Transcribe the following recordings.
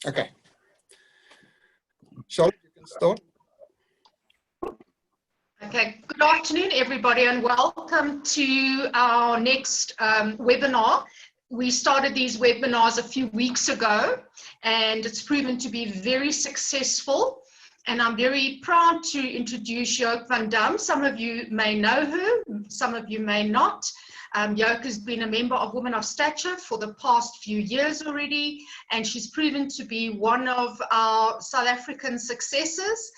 Okay. Charlotte, you can start. Okay, good afternoon, everybody, and welcome to our next webinar. We started these webinars a few weeks ago, and it's proven to be very successful. And I'm very proud to introduce Yoke van Dam. Some of you may know her, some of you may not. Yoke has been a member of Women of Stature for the past few years already, and she's proven to be one of our South African successes.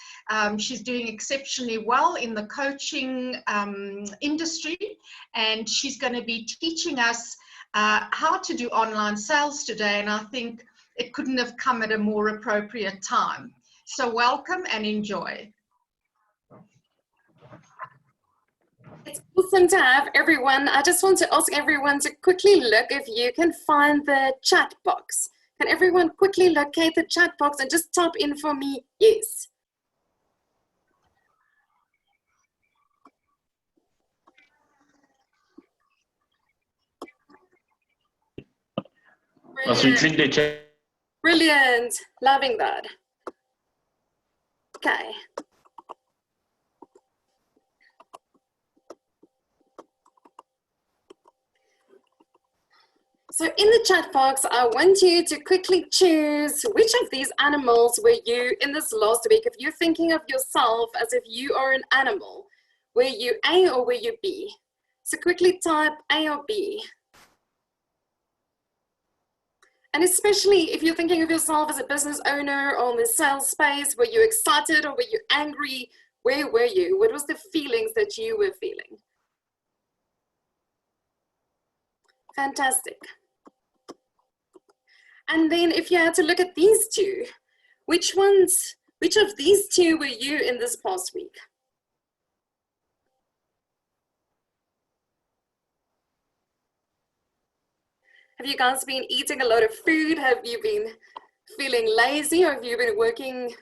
She's doing exceptionally well in the coaching industry, and she's going to be teaching us how to do online sales today, and I think it couldn't have come at a more appropriate time. So welcome and enjoy. It's awesome to have everyone. I just want to ask everyone to quickly look if you can find the chat box. Can everyone quickly locate the chat box and just type in for me, yes. Brilliant. Brilliant, loving that. Okay. So in the chat box, I want you to quickly choose which of these animals were you in this last week. If you're thinking of yourself as if you are an animal, were you A or were you B? So quickly type A or B. And especially if you're thinking of yourself as a business owner or in the sales space, were you excited or were you angry? Where were you? What was the feelings that you were feeling? Fantastic. And then if you had to look at these two, which of these two were you in this past week? Have you guys been eating a lot of food? Have you been feeling lazy, or have you been working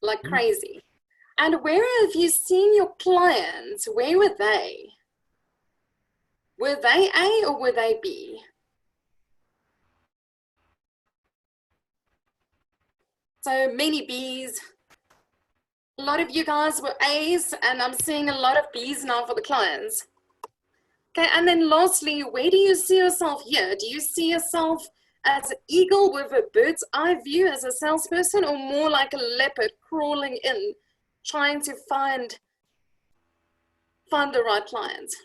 like crazy? And where have you seen your clients? Where were they? Were they A or were they B? So many Bs. A lot of you guys were A's, and I'm seeing a lot of B's now for the clients. Okay, and then lastly, where do you see yourself here? Do you see yourself as an eagle with a bird's eye view as a salesperson, or more like a leopard crawling in, trying to find the right clients?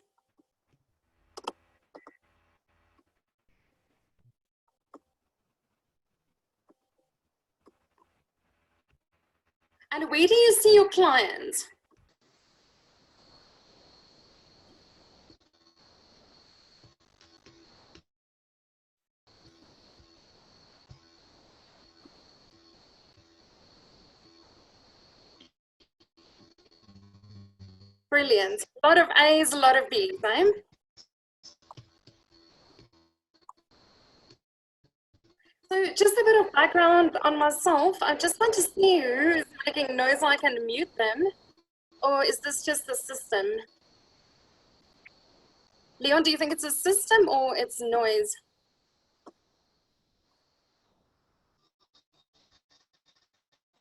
And where do you see your clients? Brilliant. A lot of A's, a lot of B's, eh? So just a bit of background on myself. I just want to see who is making noise so I can mute them. Or is this just the system? Leon, do you think it's a system or it's noise?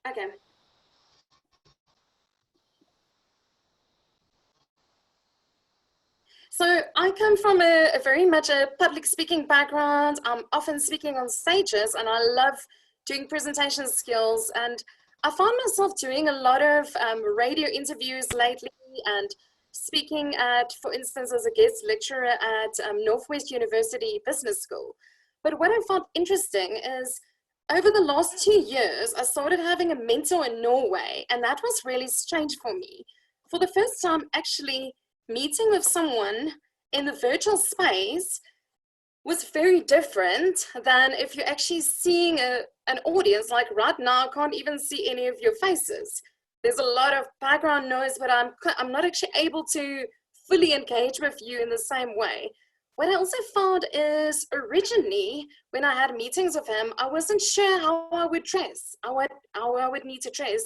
Okay. So I come from a very much a public speaking background. I'm often speaking on stages, and I love doing presentation skills. And I found myself doing a lot of radio interviews lately and speaking at, for instance, as a guest lecturer at Northwest University Business School. But what I found interesting is over the last 2 years, I started having a mentor in Norway, and that was really strange for me. For the first time, actually, meeting with someone in the virtual space was very different than if you're actually seeing an audience. Like right now, I can't even see any of your faces. There's a lot of background noise, but I'm not actually able to fully engage with you in the same way. What I also found is originally when I had meetings with him, I wasn't sure how I would dress, how I would need to dress.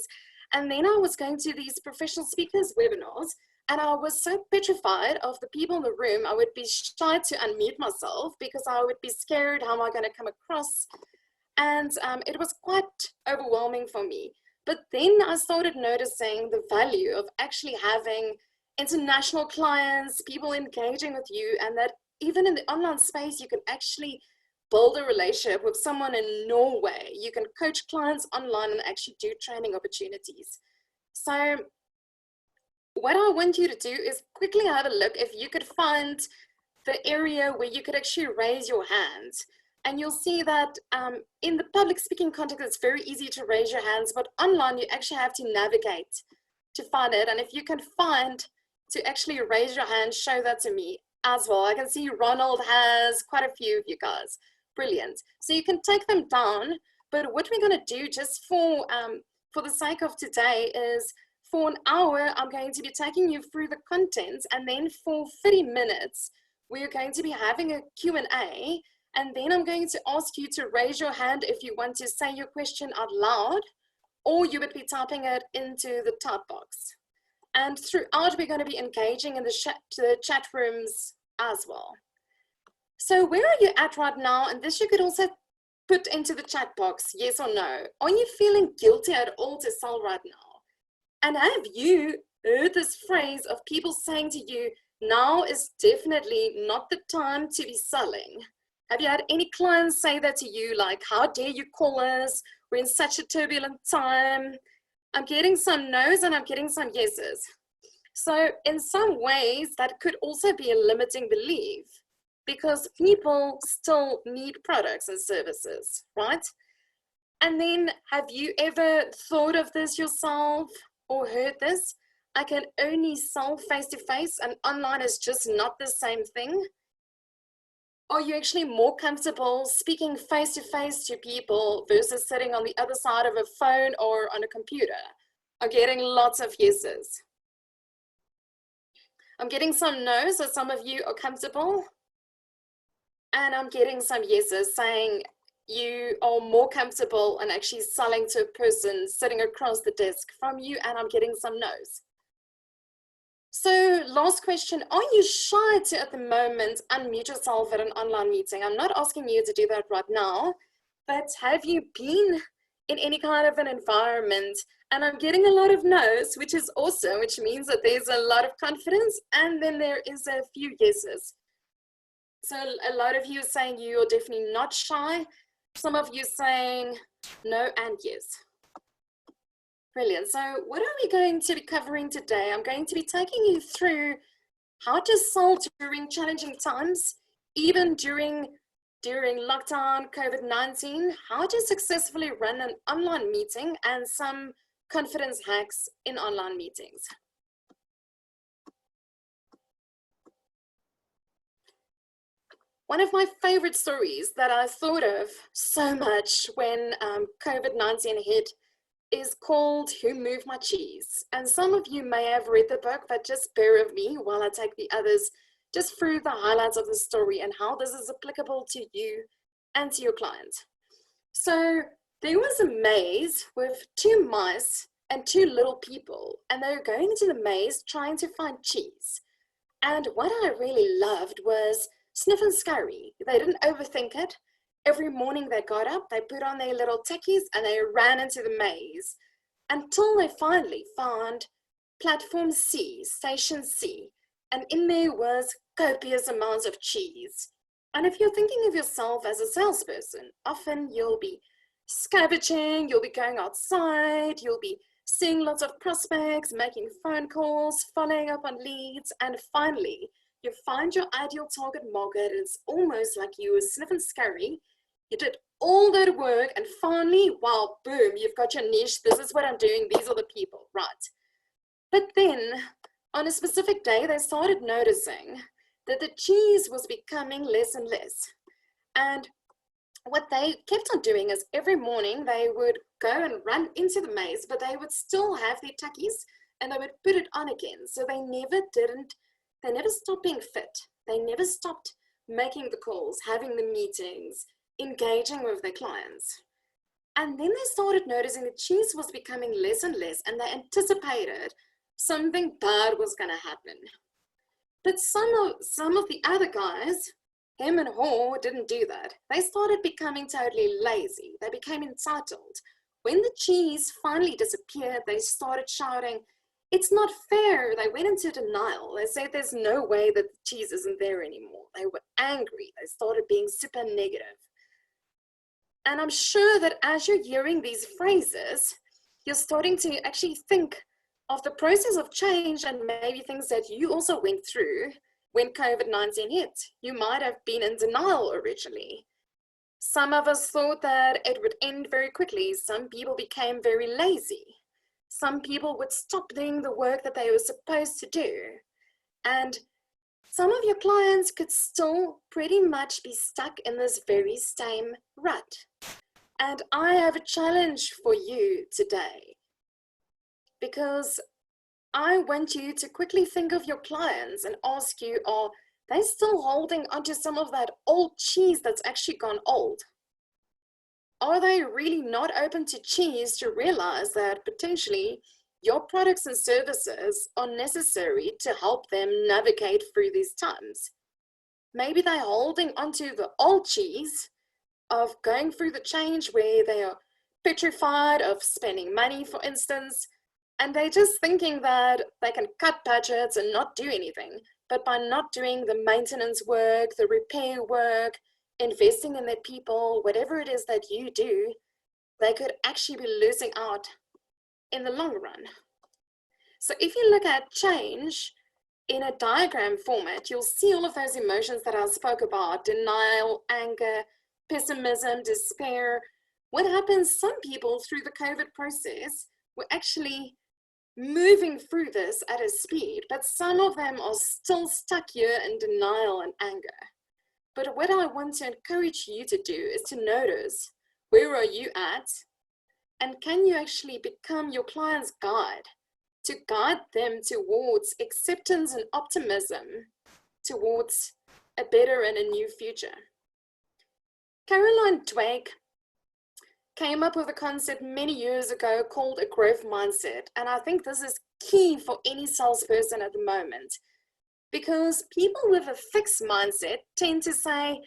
And then I was going to these professional speakers webinars, and I was so petrified of the people in the room. I would be shy to unmute myself because I would be scared, how am I going to come across? And it was quite overwhelming for me. But then I started noticing the value of actually having international clients, people engaging with you, and that even in the online space, you can actually build a relationship with someone in Norway. You can coach clients online and actually do training opportunities. So what I want you to do is quickly have a look if you could find the area where you could actually raise your hand. And you'll see that in the public speaking context, it's very easy to raise your hands, but online you actually have to navigate to find it. And if you can find to actually raise your hand, show that to me as well. I can see Ronald has quite a few of you guys. Brilliant. So you can take them down, but what we're going to do just for the sake of today is for an hour, I'm going to be taking you through the content, and then for 30 minutes, we're going to be having a Q&A, and then I'm going to ask you to raise your hand if you want to say your question out loud, or you would be typing it into the type box. And throughout, we're going to be engaging in the chat rooms as well. So where are you at right now? And this you could also put into the chat box, yes or no. Are you feeling guilty at all to sell right now? And have you heard this phrase of people saying to you, now is definitely not the time to be selling? Have you had any clients say that to you, like, how dare you call us? We're in such a turbulent time. I'm getting some no's and I'm getting some yeses. So in some ways, that could also be a limiting belief, because people still need products and services, right? And then have you ever thought of this yourself or heard this? I can only sell face-to-face and online is just not the same thing. Are you actually more comfortable speaking face-to-face to people versus sitting on the other side of a phone or on a computer? I'm getting lots of yeses. I'm getting some no's, so some of you are comfortable. And I'm getting some yeses saying you are more comfortable in actually selling to a person sitting across the desk from you, and I'm getting some no's. So last question, are you shy to at the moment unmute yourself at an online meeting? I'm not asking you to do that right now, but have you been in any kind of an environment? And I'm getting a lot of no's, which is awesome, which means that there's a lot of confidence, and then there is a few yeses. So a lot of you are saying you are definitely not shy. Some of you saying no and yes. Brilliant. So what are we going to be covering today? I'm going to be taking you through how to sell during challenging times, even during lockdown, COVID-19, how to successfully run an online meeting, and some confidence hacks in online meetings. One of my favorite stories that I thought of so much when COVID-19 hit is called Who Moved My Cheese? And some of you may have read the book, but just bear with me while I take the others just through the highlights of the story and how this is applicable to you and to your client. So there was a maze with 2 mice and 2 little people, and they were going into the maze trying to find cheese. And what I really loved was sniff and scurry. They didn't overthink it. Every morning they got up, they put on their little tackies, and they ran into the maze until they finally found platform C, station C, and in there was copious amounts of cheese. And if you're thinking of yourself as a salesperson, often you'll be scavenging, you'll be going outside, you'll be seeing lots of prospects, making phone calls, following up on leads, and finally you find your ideal target market. It's almost like you were sniff and scurry. You did all that work, and finally, wow, boom, you've got your niche. This is what I'm doing. These are the people, right? But then on a specific day, they started noticing that the cheese was becoming less and less. And what they kept on doing is every morning they would go and run into the maze, but they would still have their tuckies and they would put it on again. So they never stopped being fit. They never stopped making the calls, having the meetings, engaging with their clients. And then they started noticing the cheese was becoming less and less, and they anticipated something bad was going to happen. But some of the other guys him and her didn't do that. They started becoming totally lazy. They became entitled. When the cheese finally disappeared, they started shouting, "It's not fair." They went into denial. They said there's no way that the cheese isn't there anymore. They were angry. They started being super negative. And I'm sure that as you're hearing these phrases, you're starting to actually think of the process of change and maybe things that you also went through when COVID-19 hit. You might have been in denial originally. Some of us thought that it would end very quickly. Some people became very lazy. Some people would stop doing the work that they were supposed to do. And some of your clients could still pretty much be stuck in this very same rut. And I have a challenge for you today, because I want you to quickly think of your clients and ask you, are they still holding onto some of that old cheese that's actually gone old? Are they really not open to cheese to realize that potentially your products and services are necessary to help them navigate through these times? Maybe they're holding onto the old cheese of going through the change where they are petrified of spending money, for instance, and they're just thinking that they can cut budgets and not do anything. But by not doing the maintenance work, the repair work, investing in their people, whatever it is that you do, they could actually be losing out in the long run. So if you look at change in a diagram format, you'll see all of those emotions that I spoke about: denial, anger, pessimism, despair. What happens, some people through the COVID process were actually moving through this at a speed, but some of them are still stuck here in denial and anger. But what I want to encourage you to do is to notice, where are you at? And can you actually become your client's guide, to guide them towards acceptance and optimism, towards a better and a new future? Caroline Dweck came up with a concept many years ago called a growth mindset. And I think this is key for any salesperson at the moment, because people with a fixed mindset tend to say,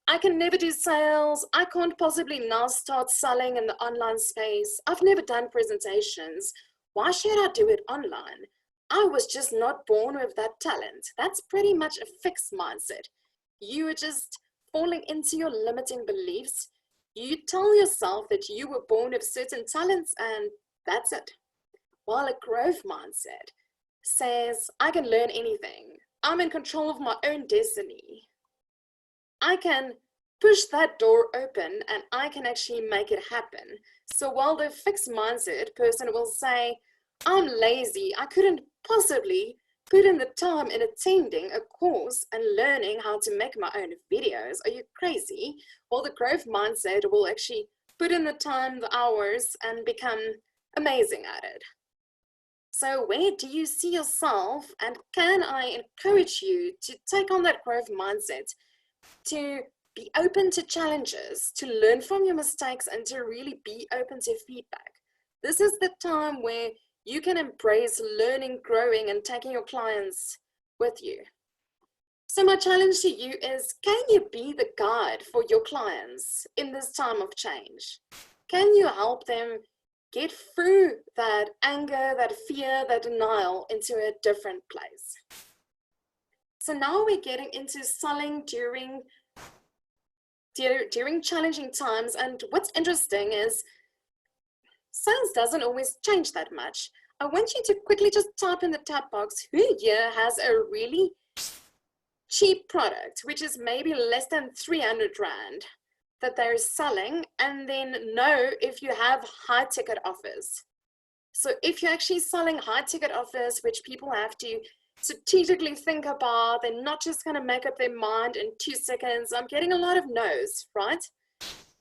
I can never do sales. I can't possibly now start selling in the online space. I've never done presentations. Why should I do it online? I was just not born with that talent. That's pretty much a fixed mindset. You are just falling into your limiting beliefs. You tell yourself that you were born with certain talents and that's it. While a growth mindset says, I can learn anything. I'm in control of my own destiny. I can push that door open and I can actually make it happen. So while the fixed mindset person will say, I'm lazy, I couldn't possibly put in the time in attending a course and learning how to make my own videos. Are you crazy? Well, the growth mindset will actually put in the time, the hours, and become amazing at it. So where do you see yourself? And can I encourage you to take on that growth mindset, to be open to challenges, to learn from your mistakes, and to really be open to feedback? This is the time where you can embrace learning, growing, and taking your clients with you. So my challenge to you is, can you be the guide for your clients in this time of change? Can you help them get through that anger, that fear, that denial into a different place? So now we're getting into selling during challenging times. And what's interesting is sales doesn't always change that much. I want you to quickly just type in the chat box, who here has a really cheap product, which is maybe less than 300 Rand that they're selling, and then know if you have high ticket offers. So if you're actually selling high ticket offers, which people have to strategically think about, they're not just going to make up their mind in 2 seconds. I'm getting a lot of no's, right?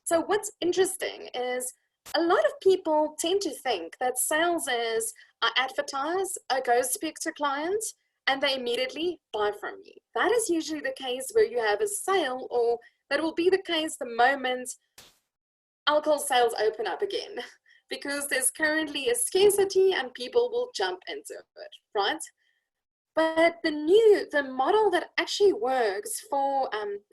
So what's interesting is a lot of people tend to think that sales is, I advertise, I go speak to clients, and they immediately buy from me. That is usually the case where you have a sale, or that will be the case the moment alcohol sales open up again, because there's currently a scarcity and people will jump into it, right? But the model that actually works for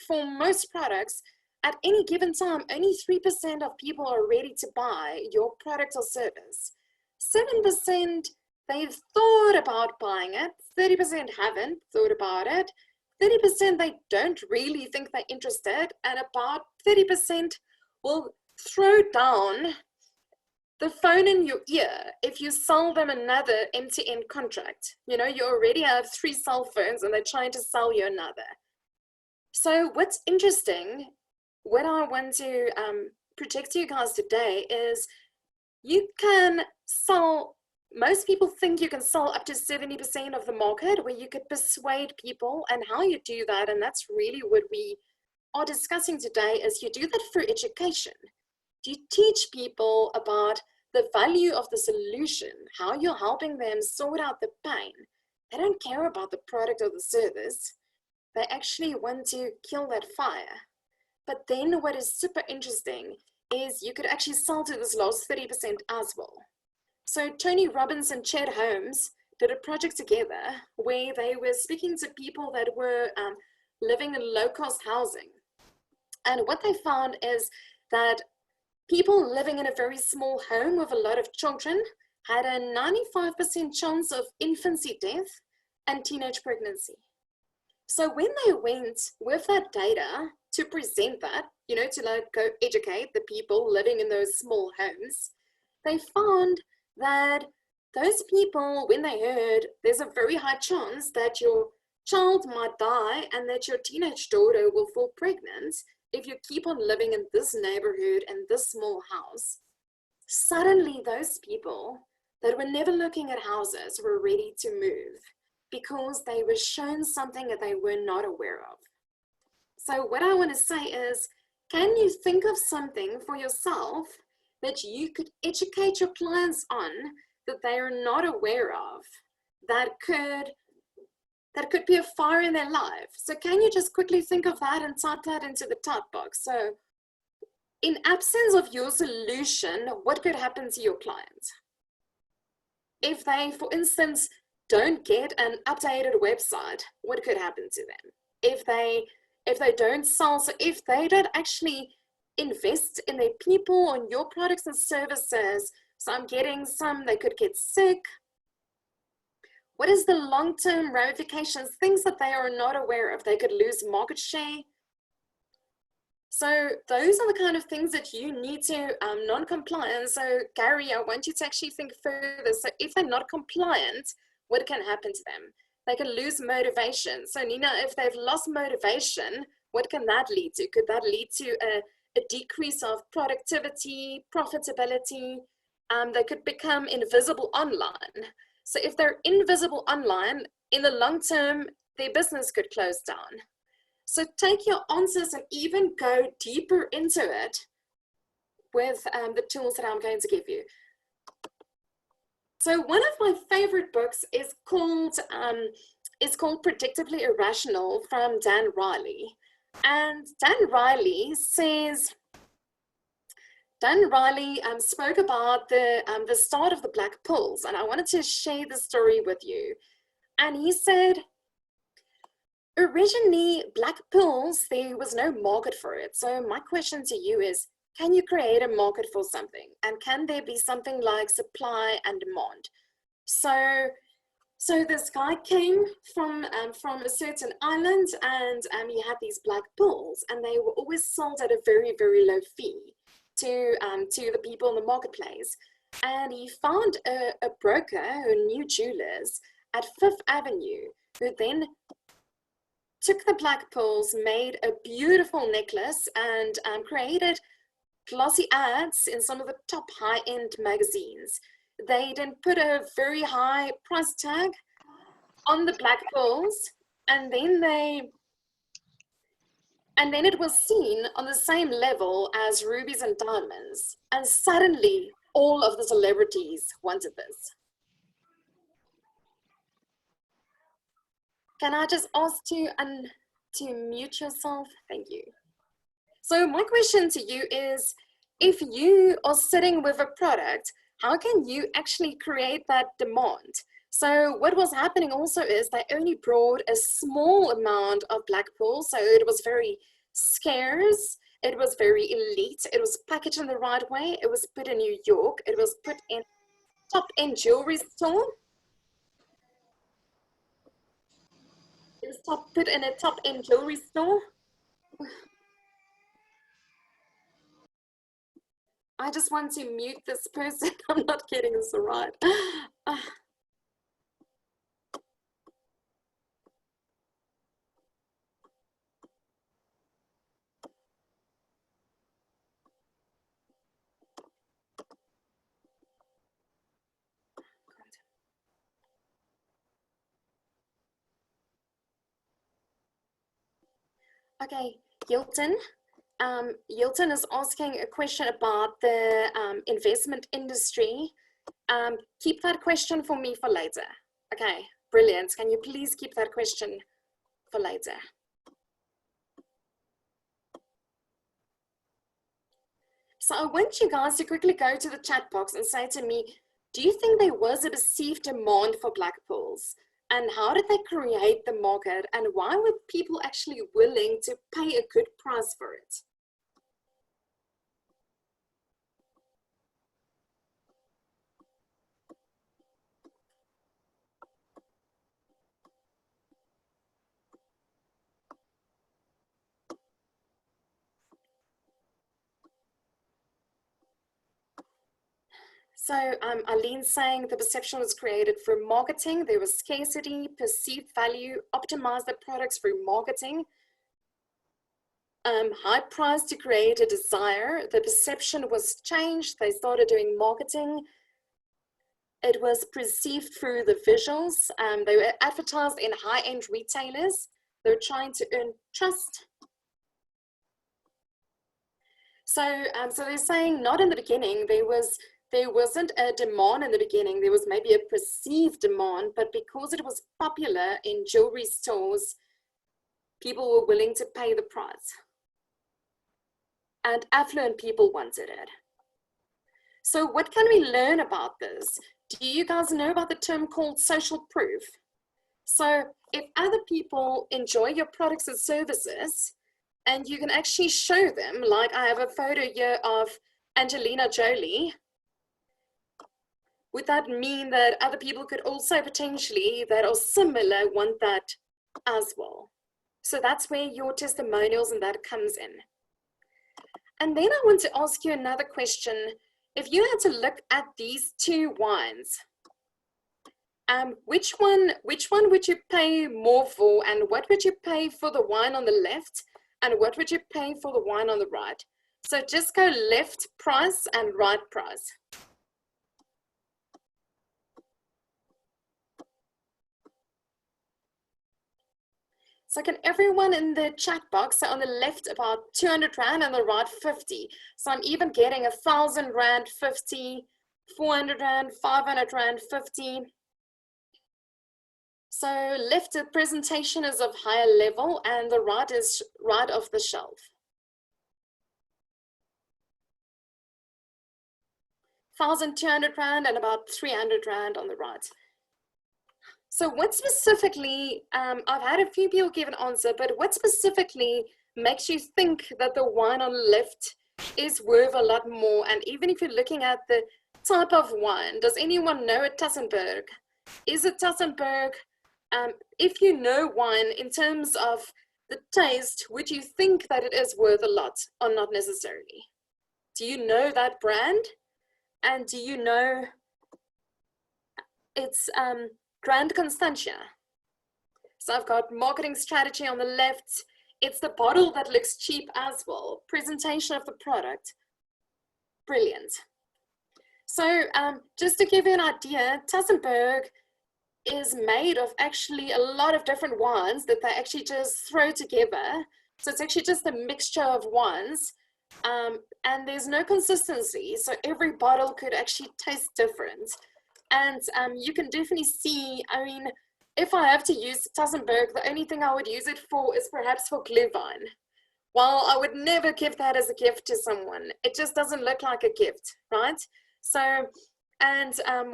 most products, at any given time, only 3% of people are ready to buy your product or service. 7%, they've thought about buying it. 30% haven't thought about it. 30% they don't really think they're interested, and about 30% will throw down the phone in your ear if you sell them another MTN contract. You know, you already have 3 cell phones and they're trying to sell you another. So what's interesting, what I want to project to you guys today is you can sell, most people think you can sell up to 70% of the market, where you could persuade people, and how you do that, and that's really what we are discussing today, is you do that through education. You teach people about the value of the solution, how you're helping them sort out the pain. They don't care about the product or the service. They actually want to kill that fire. But then what is super interesting is you could actually sell to this last 30% as well. So Tony Robbins and Chet Holmes did a project together where they were speaking to people that were living in low-cost housing. And what they found is that people living in a very small home with a lot of children had a 95% chance of infancy death and teenage pregnancy. So when they went with that data to present that, you know, to like go educate the people living in those small homes, they found that those people, when they heard there's a very high chance that your child might die and that your teenage daughter will fall pregnant if you keep on living in this neighborhood and this small house, suddenly those people that were never looking at houses were ready to move because they were shown something that they were not aware of. So what I want to say is, can you think of something for yourself that you could educate your clients on that they are not aware of, that could be a fire in their life? So can you just quickly think of that and type that into the type box? So in absence of your solution, what could happen to your client? If they, for instance, don't get an updated website, what could happen to them? If they don't sell, so if they don't actually invest in their people, on your products and services, so I'm getting some, they could get sick. What is the long-term ramifications, things that they are not aware of? They could lose market share. So those are the kind of things that you need to, non-compliant. So Gary, I want you to actually think further. So if they're not compliant, what can happen to them? They can lose motivation. So Nina, if they've lost motivation, what can that lead to? Could that lead to a decrease of productivity, profitability? They could become invisible online. So if they're invisible online, in the long term, their business could close down. So take your answers and even go deeper into it with the tools that I'm going to give you. So one of my favorite books is called Predictably Irrational from Dan Riley. And Dan Riley spoke about the start of the black pills, and I wanted to share the story with you. And he said, originally, black pills, there was no market for it. So my question to you is, can you create a market for something? And can there be something like supply and demand? So this guy came from a certain island, and he had these black pills, and they were always sold at a very, very low fee to the people in the marketplace. And he found a broker who knew jewelers at Fifth Avenue, who then took the black pills, made a beautiful necklace, and created glossy ads in some of the top high-end magazines. They then put a very high price tag on the black pills, and then it was seen on the same level as rubies and diamonds. And suddenly, all of the celebrities wanted this. Can I just ask you to mute yourself? Thank you. So my question to you is, if you are sitting with a product, how can you actually create that demand? So what was happening also is they only brought a small amount of black pearl, so it was very scarce, it was very elite, it was packaged in the right way, it was put in New York, it was put in top-end jewelry store. It was put in a top-end jewelry store. I just want to mute this person. I'm not getting this right. Okay, Yilton. Yilton is asking a question about the investment industry. Keep that question for me for later. Okay, brilliant. Can you please keep that question for later? So I want you guys to quickly go to the chat box and say to me, do you think there was a perceived demand for black pearls? And how did they create the market? And why were people actually willing to pay a good price for it? So Eileen's saying the perception was created through marketing. There was scarcity, perceived value, optimize the products through marketing. High price to create a desire. The perception was changed. They started doing marketing. It was perceived through the visuals. They were advertised in high-end retailers. They were trying to earn trust. So they're saying not in the beginning, there wasn't a demand in the beginning. There was maybe a perceived demand, but because it was popular in jewelry stores, people were willing to pay the price. And affluent people wanted it. So what can we learn about this? Do you guys know about the term called social proof? So if other people enjoy your products and services, and you can actually show them, like I have a photo here of Angelina Jolie, would that mean that other people could also potentially, that are similar, want that as well? So that's where your testimonials and that comes in. And then I want to ask you another question. If you had to look at these two wines, which one would you pay more for, and what would you pay for the wine on the left, and what would you pay for the wine on the right? So just go left price and right price. So can everyone in the chat box, so on the left about 200 Rand and the right 50. So I'm even getting 1,000 Rand 50, 400 Rand, 500 Rand 50. So left the presentation is of higher level and the right is right off the shelf. 1,200 Rand and about 300 Rand on the right. So what specifically, I've had a few people give an answer, but what specifically makes you think that the wine on the left is worth a lot more? And even if you're looking at the type of wine, does anyone know a Tassenberg? Is it Tassenberg? If you know wine in terms of the taste, would you think that it is worth a lot or not necessarily? Do you know that brand? And do you know it's Grand Constantia? So I've got marketing strategy on the left. It's the bottle that looks cheap as well. Presentation of the product. Brilliant. So just to give you an idea, Tassenberg is made of actually a lot of different wines that they actually just throw together. So it's actually just a mixture of wines, and there's no consistency. So every bottle could actually taste different. And you can definitely see, I mean, if I have to use Tassenberg, the only thing I would use it for is perhaps for Glühwein. While I would never give that as a gift to someone. It just doesn't look like a gift, right? So And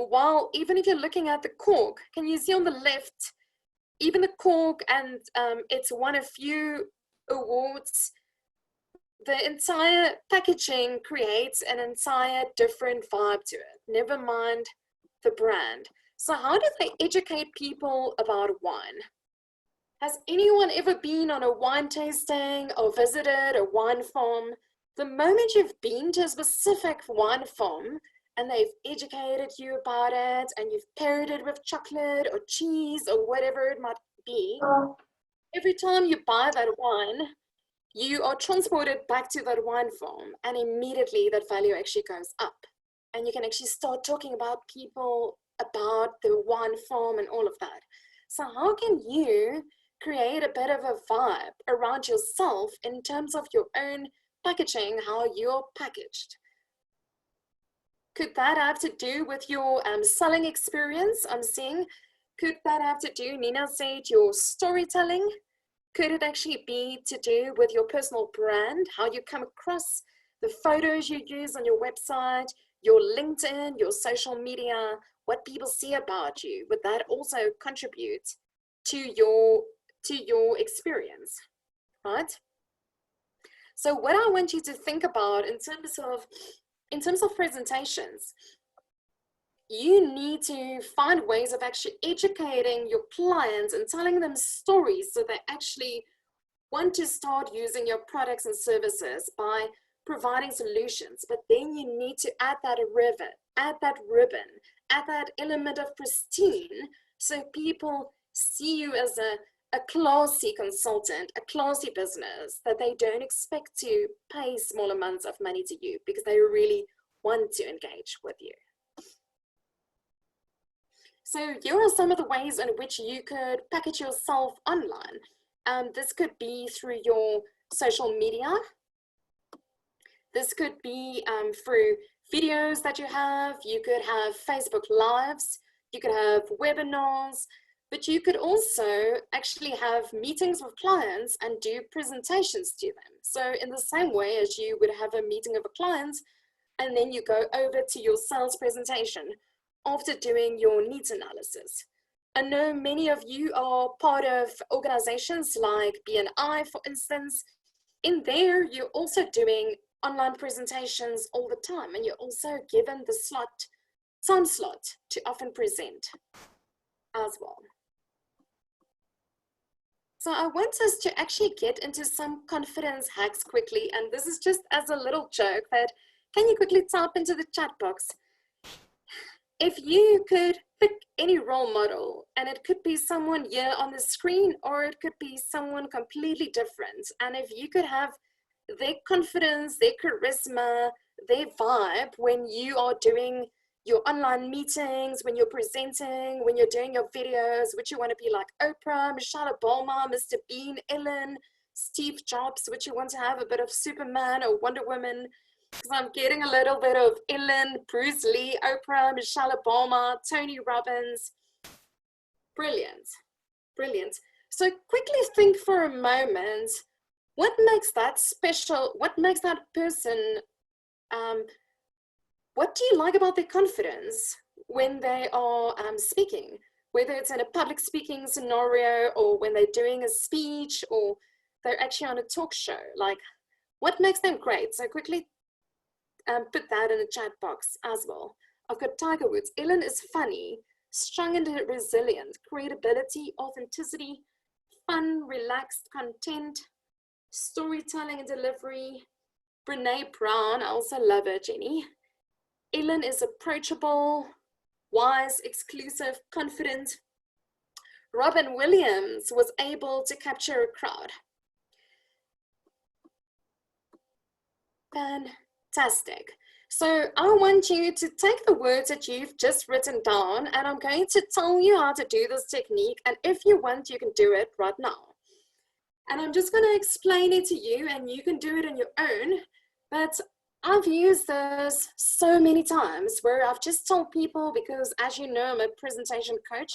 while, even if you're looking at the cork, can you see on the left, even the cork, and it's won a few awards, the entire packaging creates an entire different vibe to it, never mind the brand. So how do they educate people about wine? Has anyone ever been on a wine tasting or visited a wine farm? The moment you've been to a specific wine farm and they've educated you about it and you've paired it with chocolate or cheese or whatever it might be, every time you buy that wine, you are transported back to that wine farm, and immediately that value actually goes up. And you can actually start talking about people, about the wine farm and all of that. So how can you create a bit of a vibe around yourself in terms of your own packaging, how you're packaged? Could that have to do with your selling experience? I'm seeing, could that have to do, Nina said, your storytelling? Could it actually be to do with your personal brand, how you come across, the photos you use on your website, your LinkedIn, your social media, what people see about you? Would that also contribute to your experience, right? So what I want you to think about in terms of presentations, you need to find ways of actually educating your clients and telling them stories so they actually want to start using your products and services by providing solutions. But then you need to add that ribbon, add that element of pristine, so people see you as a classy consultant, a classy business, that they don't expect to pay small amounts of money to you because they really want to engage with you. So here are some of the ways in which you could package yourself online. This could be through your social media. This could be through videos that you have. You could have Facebook Lives. You could have webinars. But you could also actually have meetings with clients and do presentations to them. So in the same way as you would have a meeting with a client, and then you go over to your sales presentation after doing your needs analysis. I know many of you are part of organizations like BNI, for instance. In there, you're also doing online presentations all the time, and you're also given the time slot to often present as well. So I want us to actually get into some confidence hacks quickly, and this is just as a little joke that, can you quickly type into the chat box? If you could pick any role model, and it could be someone here on the screen, or it could be someone completely different, and if you could have their confidence, their charisma, their vibe when you are doing your online meetings, when you're presenting, when you're doing your videos, would you want to be like Oprah, Michelle Obama, Mr. Bean, Ellen, Steve Jobs? Would you want to have a bit of Superman or Wonder Woman? Because I'm getting a little bit of Ellen, Bruce Lee, Oprah, Michelle Obama, Tony Robbins. Brilliant, brilliant. So quickly think for a moment, what makes that special? What makes that person, what do you like about their confidence when they are speaking? Whether it's in a public speaking scenario, or when they're doing a speech, or they're actually on a talk show, like what makes them great? So quickly put that in the chat box as well. I've got Tiger Woods. Ellen is funny, strong and resilient, credibility, authenticity, fun, relaxed, content, storytelling and delivery. Brene Brown, I also love her, Jenny. Ellen is approachable, wise, exclusive, confident. Robin Williams was able to capture a crowd. Fantastic. So I want you to take the words that you've just written down, and I'm going to tell you how to do this technique. And if you want, you can do it right now. And I'm just going to explain it to you, and you can do it on your own. But I've used this so many times where I've just told people, because as you know, I'm a presentation coach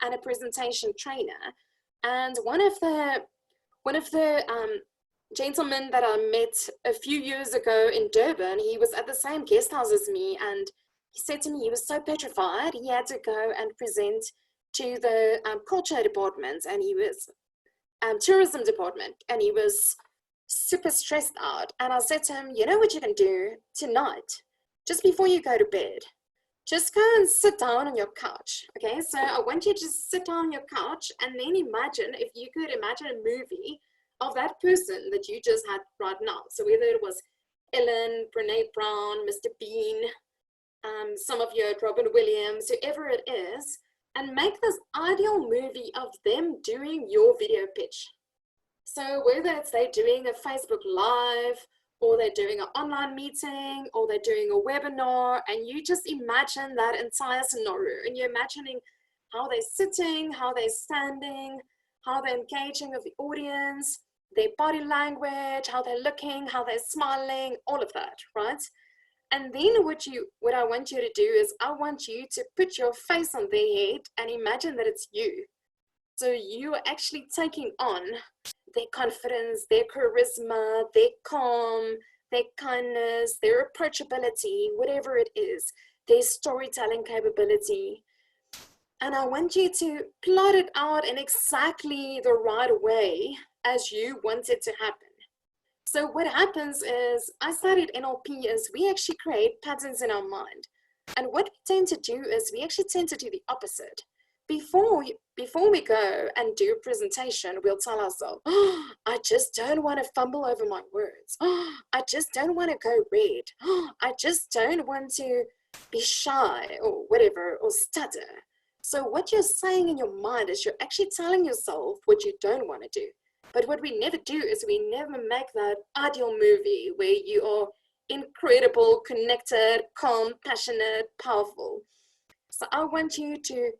and a presentation trainer. And one of the gentleman that I met a few years ago in Durban, he was at the same guest house as me, and he said to me he was so petrified, he had to go and present to the culture department, and he was tourism department, and he was super stressed out. And I said to him, you know what you can do tonight, just before you go to bed? Just go and sit down on your couch, okay? So I want you to just sit down on your couch and then imagine, if you could imagine a movie of that person that you just had right now. So whether it was Ellen, Brene Brown, Mr. Bean, some of you, Robin Williams, whoever it is, and make this ideal movie of them doing your video pitch. So whether it's they're doing a Facebook Live, or they're doing an online meeting, or they're doing a webinar, and you just imagine that entire scenario, and you're imagining how they're sitting, how they're standing, how they're engaging with the audience, their body language, how they're looking, how they're smiling, all of that, right? And then what I want you to do is I want you to put your face on their head and imagine that it's you. So you are actually taking on their confidence, their charisma, their calm, their kindness, their approachability, whatever it is, their storytelling capability. And I want you to plot it out in exactly the right way as you want it to happen. So what happens is, I studied NLP, is we actually create patterns in our mind. And what we tend to do is we actually tend to do the opposite. Before we go and do a presentation, we'll tell ourselves, oh, I just don't want to fumble over my words. Oh, I just don't want to go red. Oh, I just don't want to be shy or whatever, or stutter. So what you're saying in your mind is you're actually telling yourself what you don't want to do. But what we never do is we never make that ideal movie where you are incredible, connected, calm, passionate, powerful. So I want you to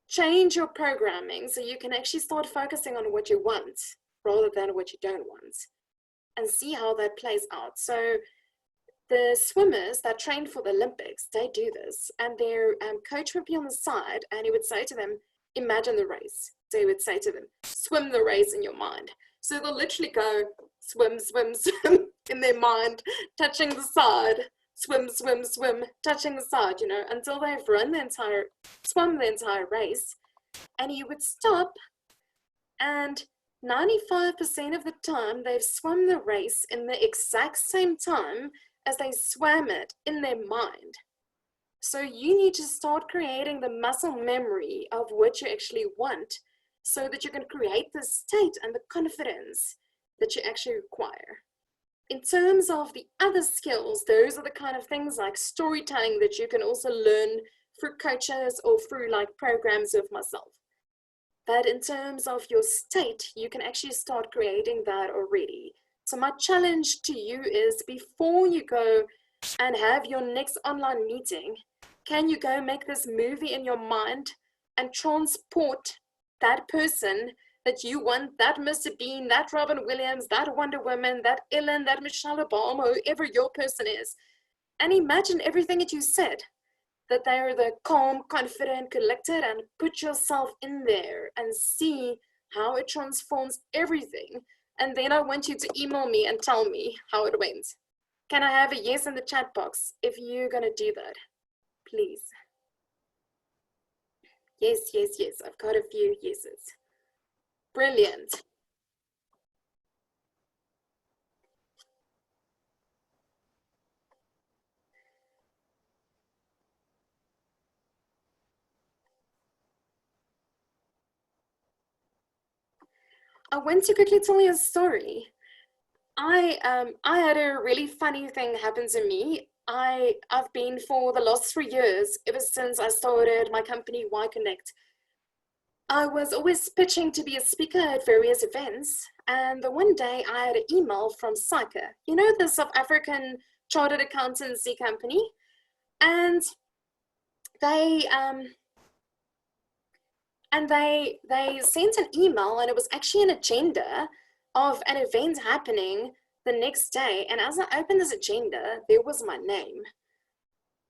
change your programming so you can actually start focusing on what you want rather than what you don't want, and see how that plays out. So the swimmers that train for the Olympics, they do this, and their coach would be on the side and he would say to them, imagine the race. So he would say to them, swim the race in your mind. So they'll literally go swim, swim, swim in their mind, touching the side, swim, swim, swim, touching the side, you know, until they've swum the entire race. And you would stop, and 95% of the time they've swum the race in the exact same time as they swam it in their mind. So you need to start creating the muscle memory of what you actually want, so that you can create the state and the confidence that you actually require. In terms of the other skills, those are the kind of things like storytelling that you can also learn through coaches or through like programs with myself. But in terms of your state, you can actually start creating that already. So my challenge to you is, before you go and have your next online meeting, can you go make this movie in your mind and transport that person that you want, that Mr. Bean, that Robin Williams, that Wonder Woman, that Ellen, that Michelle Obama, whoever your person is, and imagine everything that you said, that they are the calm, confident, collected, and put yourself in there and see how it transforms everything. And then I want you to email me and tell me how it went. Can I have a yes in the chat box if you're going to do that, please? Yes, yes, yes. I've got a few yeses. Brilliant. I want to quickly tell you a story. I had a really funny thing happen to me. I've been, for the last 3 years, ever since I started my company, Y Connect, I was always pitching to be a speaker at various events. And the one day I had an email from Saika, you know, the South African chartered accountancy company. And they sent an email, and it was actually an agenda of an event happening the next day. And as I opened this agenda, there was my name.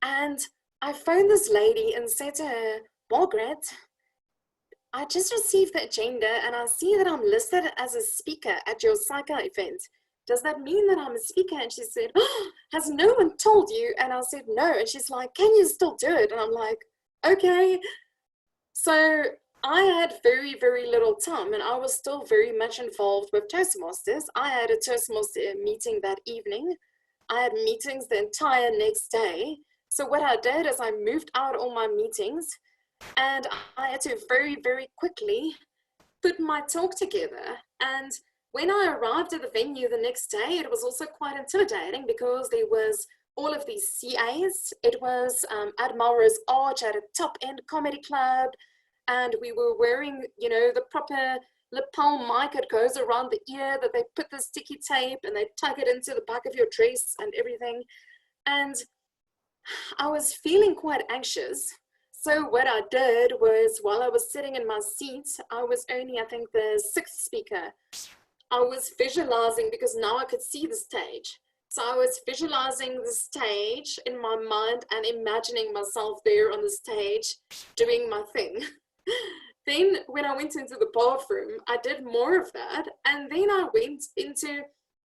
And I phoned this lady and said to her, Margaret, I just received the agenda and I see that I'm listed as a speaker at your Saika event. does that mean that I'm a speaker? And she said, oh, has no one told you? And I said, no. And she's like, can you still do it? And I'm like, okay. So I had very, very little time, and I was still very much involved with Toastmasters. I had a Toastmaster meeting that evening. I had meetings the entire next day. So what I did is I moved out all my meetings, and I had to very, very quickly put my talk together. And when I arrived at the venue the next day, it was also quite intimidating because there was all of these CAs. It was at Melrose Arch at a top-end comedy club, and we were wearing, you know, the proper lapel mic. It goes around the ear that they put the sticky tape and they tug it into the back of your dress and everything. And I was feeling quite anxious. So what I did was, while I was sitting in my seat, I was only, I think, the 6th speaker. I was visualizing, because now I could see the stage. So I was visualizing the stage in my mind and imagining myself there on the stage doing my thing. Then when I went into the bathroom, I did more of that. And then I went into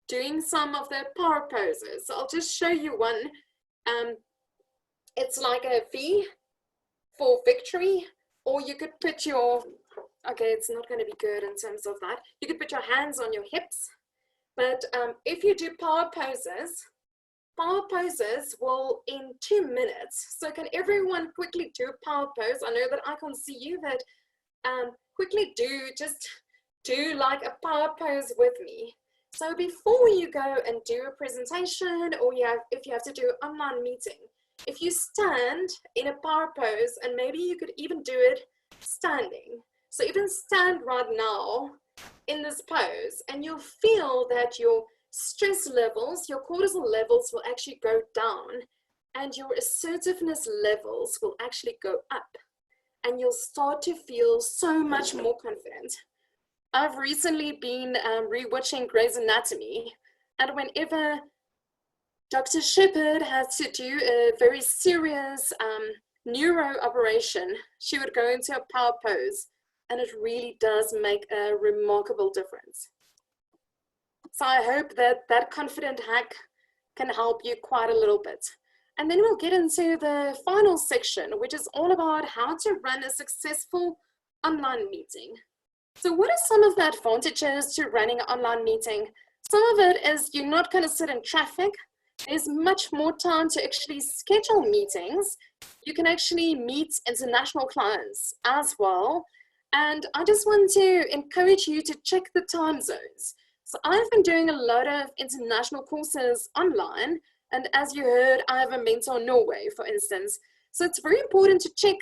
doing some of the power poses. So I'll just show you one. It's like a V for victory, or you could put your, okay, it's not going to be good in terms of that. You could put your hands on your hips. But if you do power poses will in 2 minutes. So can everyone quickly do a power pose? I know that I can't see you, but quickly just do like a power pose with me. So before you go and do a presentation, or if you have to do an online meeting, if you stand in a power pose, and maybe you could even do it standing. So even stand right now in this pose, and you'll feel that your stress levels, your cortisol levels will actually go down, and your assertiveness levels will actually go up, and you'll start to feel so much more confident. I've recently been rewatching Grey's Anatomy, and whenever Dr. Shepherd had to do a very serious neuro operation, she would go into a power pose, and it really does make a remarkable difference. So I hope that that confident hack can help you quite a little bit. And then we'll get into the final section, which is all about how to run a successful online meeting. So what are some of the advantages to running an online meeting? Some of it is you're not going to sit in traffic. There's much more time to actually schedule meetings. You can actually meet international clients as well. And I just want to encourage you to check the time zones. So I've been doing a lot of international courses online. And as you heard, I have a mentor in Norway, for instance. So it's very important to check,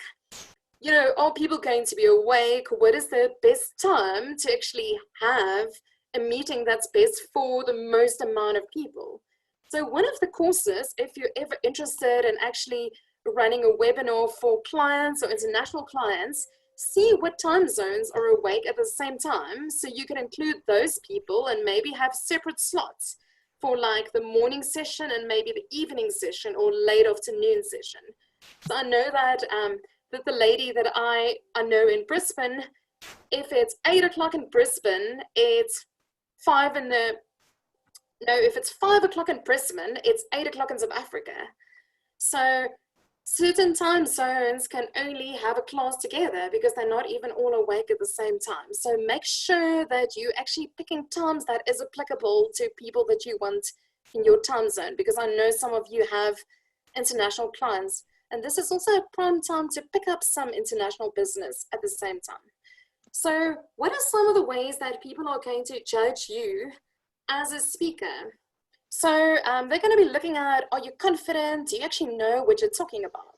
you know, are people going to be awake? What is the best time to actually have a meeting that's best for the most amount of people? So one of the courses, if you're ever interested in actually running a webinar for clients or international clients, see what time zones are awake at the same time, so you can include those people and maybe have separate slots for like the morning session and maybe the evening session or late afternoon session. So I know that that the lady that I know in Brisbane, if it's 8 o'clock in Brisbane, it's 5 in the, no, if it's 5 o'clock in Brisbane, it's 8 o'clock in South Africa. So certain time zones can only have a class together because they're not even all awake at the same time. So make sure that you actually picking times that is applicable to people that you want in your time zone, because I know some of you have international clients. And this is also a prime time to pick up some international business at the same time. So what are some of the ways that people are going to judge you as a speaker? So they're going to be looking at, are you confident? Do you actually know what you're talking about?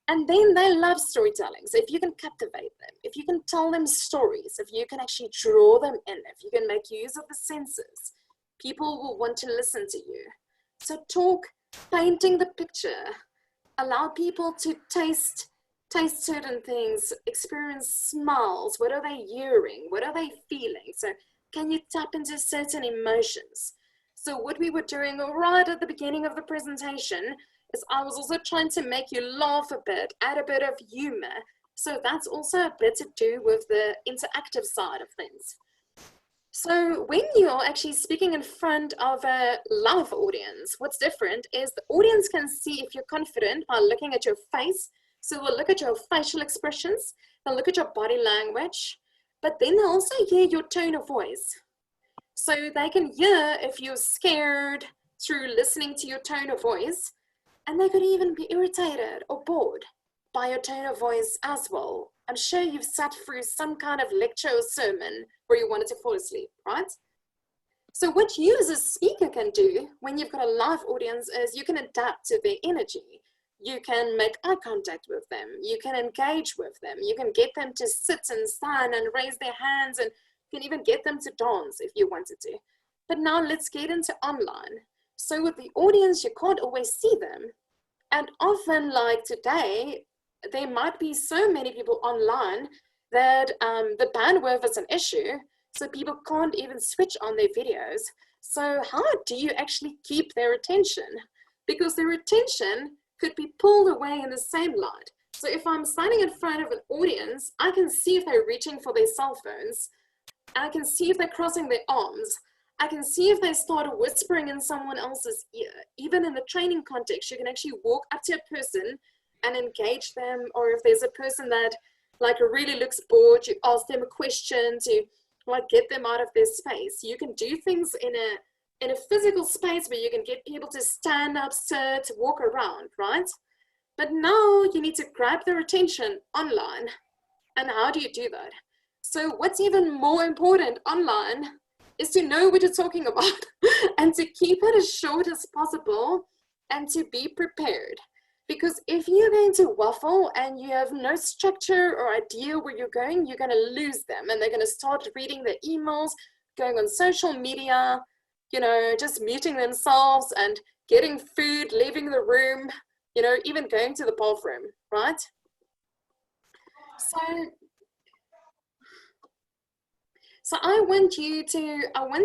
And then they love storytelling. So if you can captivate them, if you can tell them stories, if you can actually draw them in, if you can make use of the senses, people will want to listen to you. So talk, painting the picture, allow people to taste certain things, experience smells. What are they hearing? What are they feeling? So can you tap into certain emotions? So what we were doing right at the beginning of the presentation is I was also trying to make you laugh a bit, add a bit of humor. So that's also a bit to do with the interactive side of things. So when you're actually speaking in front of a live audience, what's different is the audience can see if you're confident by looking at your face. So they'll look at your facial expressions, they'll look at your body language, but then they'll also hear your tone of voice. So they can hear if you're scared through listening to your tone of voice, and they could even be irritated or bored by your tone of voice as well. I'm sure you've sat through some kind of lecture or sermon where you wanted to fall asleep, right? So what you as a speaker can do when you've got a live audience is you can adapt to their energy. You can make eye contact with them. You can engage with them. You can get them to sit and stand and raise their hands, and you can even get them to dance if you wanted to. But now let's get into online. So with the audience, you can't always see them. And often, like today, there might be so many people online that the bandwidth is an issue, so people can't even switch on their videos. So how do you actually keep their attention? Because their attention could be pulled away in the same light. So if I'm standing in front of an audience, I can see if they're reaching for their cell phones. I can see if they're crossing their arms. I can see if they start whispering in someone else's ear. Even in the training context, you can actually walk up to a person and engage them. Or if there's a person that like really looks bored, you ask them a question to like get them out of their space. You can do things in a physical space where you can get people to stand up, sit, walk around, right? But now you need to grab their attention online. And how do you do that? So what's even more important online is to know what you're talking about and to keep it as short as possible and to be prepared. Because if you're going to waffle and you have no structure or idea where you're going to lose them, and they're going to start reading their emails, going on social media, you know, just muting themselves and getting food, leaving the room, you know, even going to the bathroom, right? So I want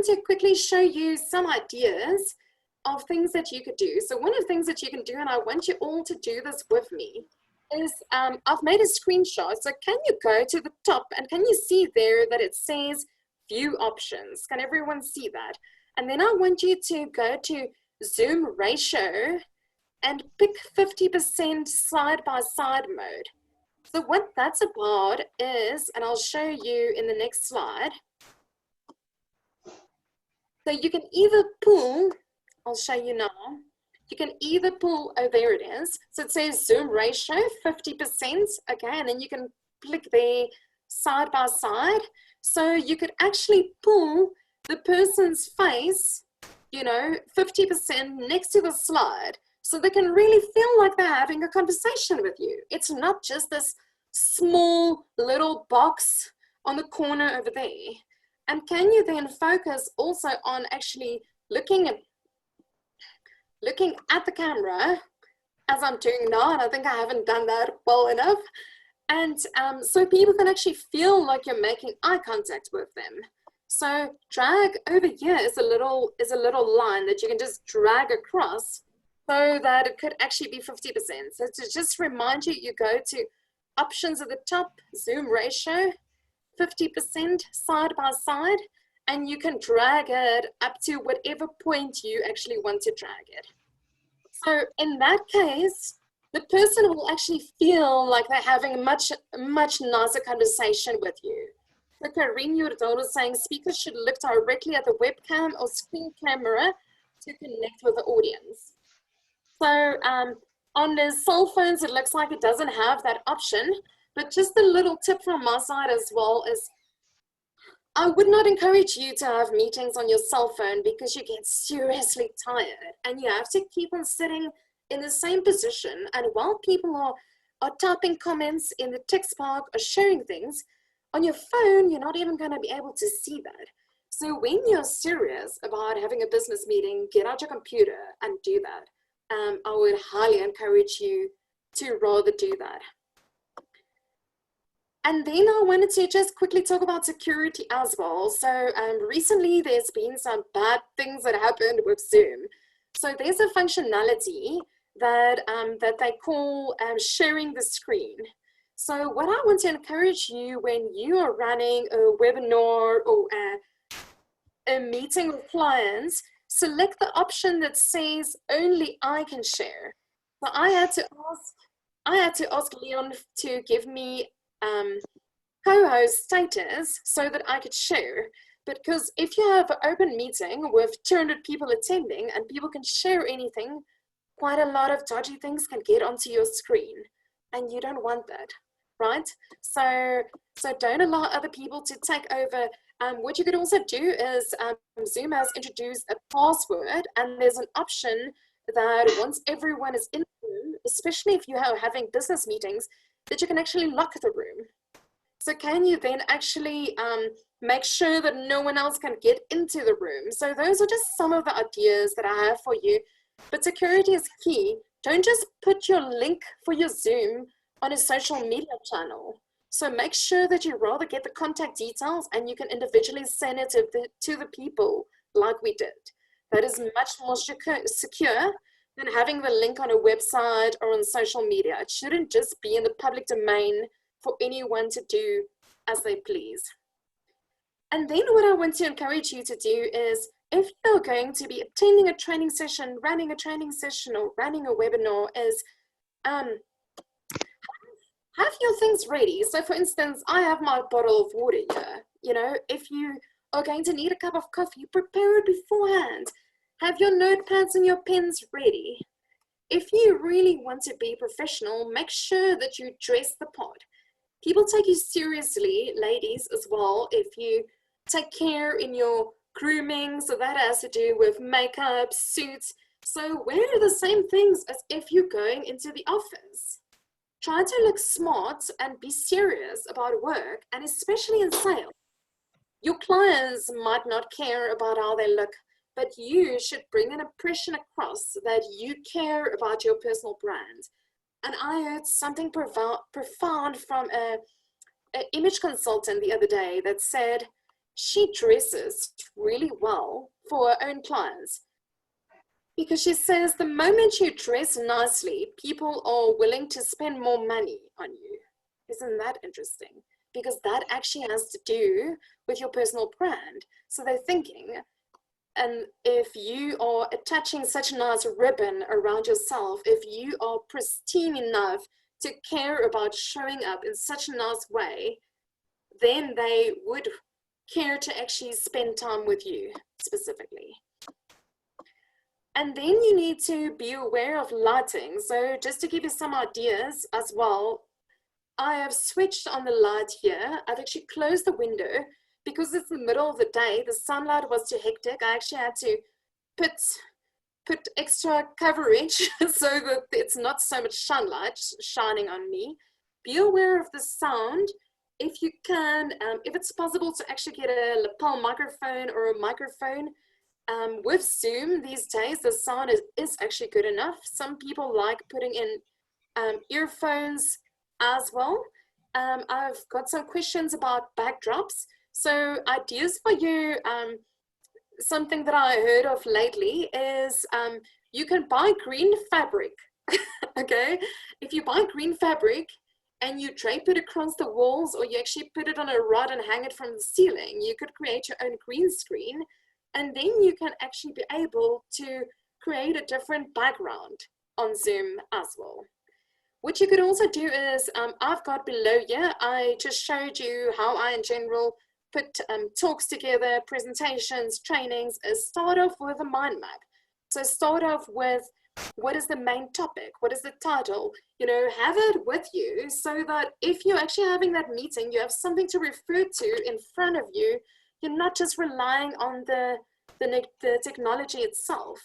to quickly show you some ideas of things that you could do. So one of the things that you can do, and I want you all to do this with me, is I've made a screenshot. So can you go to the top and can you see there that it says view options? Can everyone see that? And then I want you to go to zoom ratio and pick 50% side-by-side mode. So what that's about is, and I'll show you in the next slide. So you can either pull, I'll show you now, you can either pull, oh, there it is. So it says zoom ratio, 50%, okay, and then you can click there side by side. So you could actually pull the person's face, you know, 50% next to the slide, so they can really feel like they're having a conversation with you. It's not just this small little box on the corner over there. And can you then focus also on actually looking at the camera as I'm doing now, and I think I haven't done that well enough. And so people can actually feel like you're making eye contact with them. So drag over here is a little line that you can just drag across so that it could actually be 50%. So to just remind you, you go to options at the top, zoom ratio, 50% side by side, and you can drag it up to whatever point you actually want to drag it. So in that case, the person will actually feel like they're having a much nicer conversation with you. So Karine Yurdol is saying speakers should look directly at the webcam or screen camera to connect with the audience. So on the cell phones, it looks like it doesn't have that option. But just a little tip from my side as well is I would not encourage you to have meetings on your cell phone because you get seriously tired and you have to keep on sitting in the same position. And while people are typing comments in the text box or sharing things, on your phone, you're not even going to be able to see that. So when you're serious about having a business meeting, get out your computer and do that. I would highly encourage you to rather do that. And then I wanted to just quickly talk about security as well. So recently there's been some bad things that happened with Zoom. So there's a functionality that, that they call sharing the screen. So what I want to encourage you when you are running a webinar or a meeting with clients, select the option that says only I can share. So I had to ask Leon to give me co-host status so that I could share. Because if you have an open meeting with 200 people attending and people can share anything, quite a lot of dodgy things can get onto your screen, and you don't want that, right? So don't allow other people to take over. What you could also do is Zoom has introduced a password, and there's an option that once everyone is in the room, especially if you are having business meetings, that you can actually lock the room. So can you then actually make sure that no one else can get into the room? So those are just some of the ideas that I have for you. But security is key. Don't just put your link for your Zoom on a social media channel. So make sure that you rather get the contact details and you can individually send it to the people like we did. That is much more secure than having the link on a website or on social media. It shouldn't just be in the public domain for anyone to do as they please. And then what I want to encourage you to do is, if you're going to be attending a training session, running a training session, or running a webinar, is have your things ready. So for instance, I have my bottle of water here. You know, if you are going to need a cup of coffee, prepare it beforehand. Have your notepads and your pens ready. If you really want to be professional, make sure that you dress the part. People take you seriously, ladies as well, if you take care in your grooming. So that has to do with makeup, suits. So wear the same things as if you're going into the office. Try to look smart and be serious about work, and especially in sales. Your clients might not care about how they look, but you should bring an impression across that you care about your personal brand. And I heard something profound from an image consultant the other day that said she dresses really well for her own clients. Because she says the moment you dress nicely, people are willing to spend more money on you. Isn't that interesting? Because that actually has to do with your personal brand. So they're thinking, and if you are attaching such a nice ribbon around yourself, if you are pristine enough to care about showing up in such a nice way, then they would care to actually spend time with you specifically. And then you need to be aware of lighting. So just to give you some ideas as well, I have switched on the light here. I've actually closed the window because it's the middle of the day. The sunlight was too hectic. I actually had to put extra coverage so that it's not so much sunlight shining on me. Be aware of the sound. If you can, if it's possible to actually get a lapel microphone or a microphone, with Zoom these days, the sound is actually good enough. Some people like putting in earphones as well. I've got some questions about backdrops. So ideas for you, something that I heard of lately is you can buy green fabric, okay? If you buy green fabric and you drape it across the walls, or you actually put it on a rod and hang it from the ceiling, you could create your own green screen. And then you can actually be able to create a different background on Zoom as well. What you could also do is, I've got below here, I just showed you how I in general put talks together, presentations, trainings, start off with a mind map. So start off with, what is the main topic? What is the title? You know, have it with you so that if you're actually having that meeting, you have something to refer to in front of you. You're not just relying on the technology itself.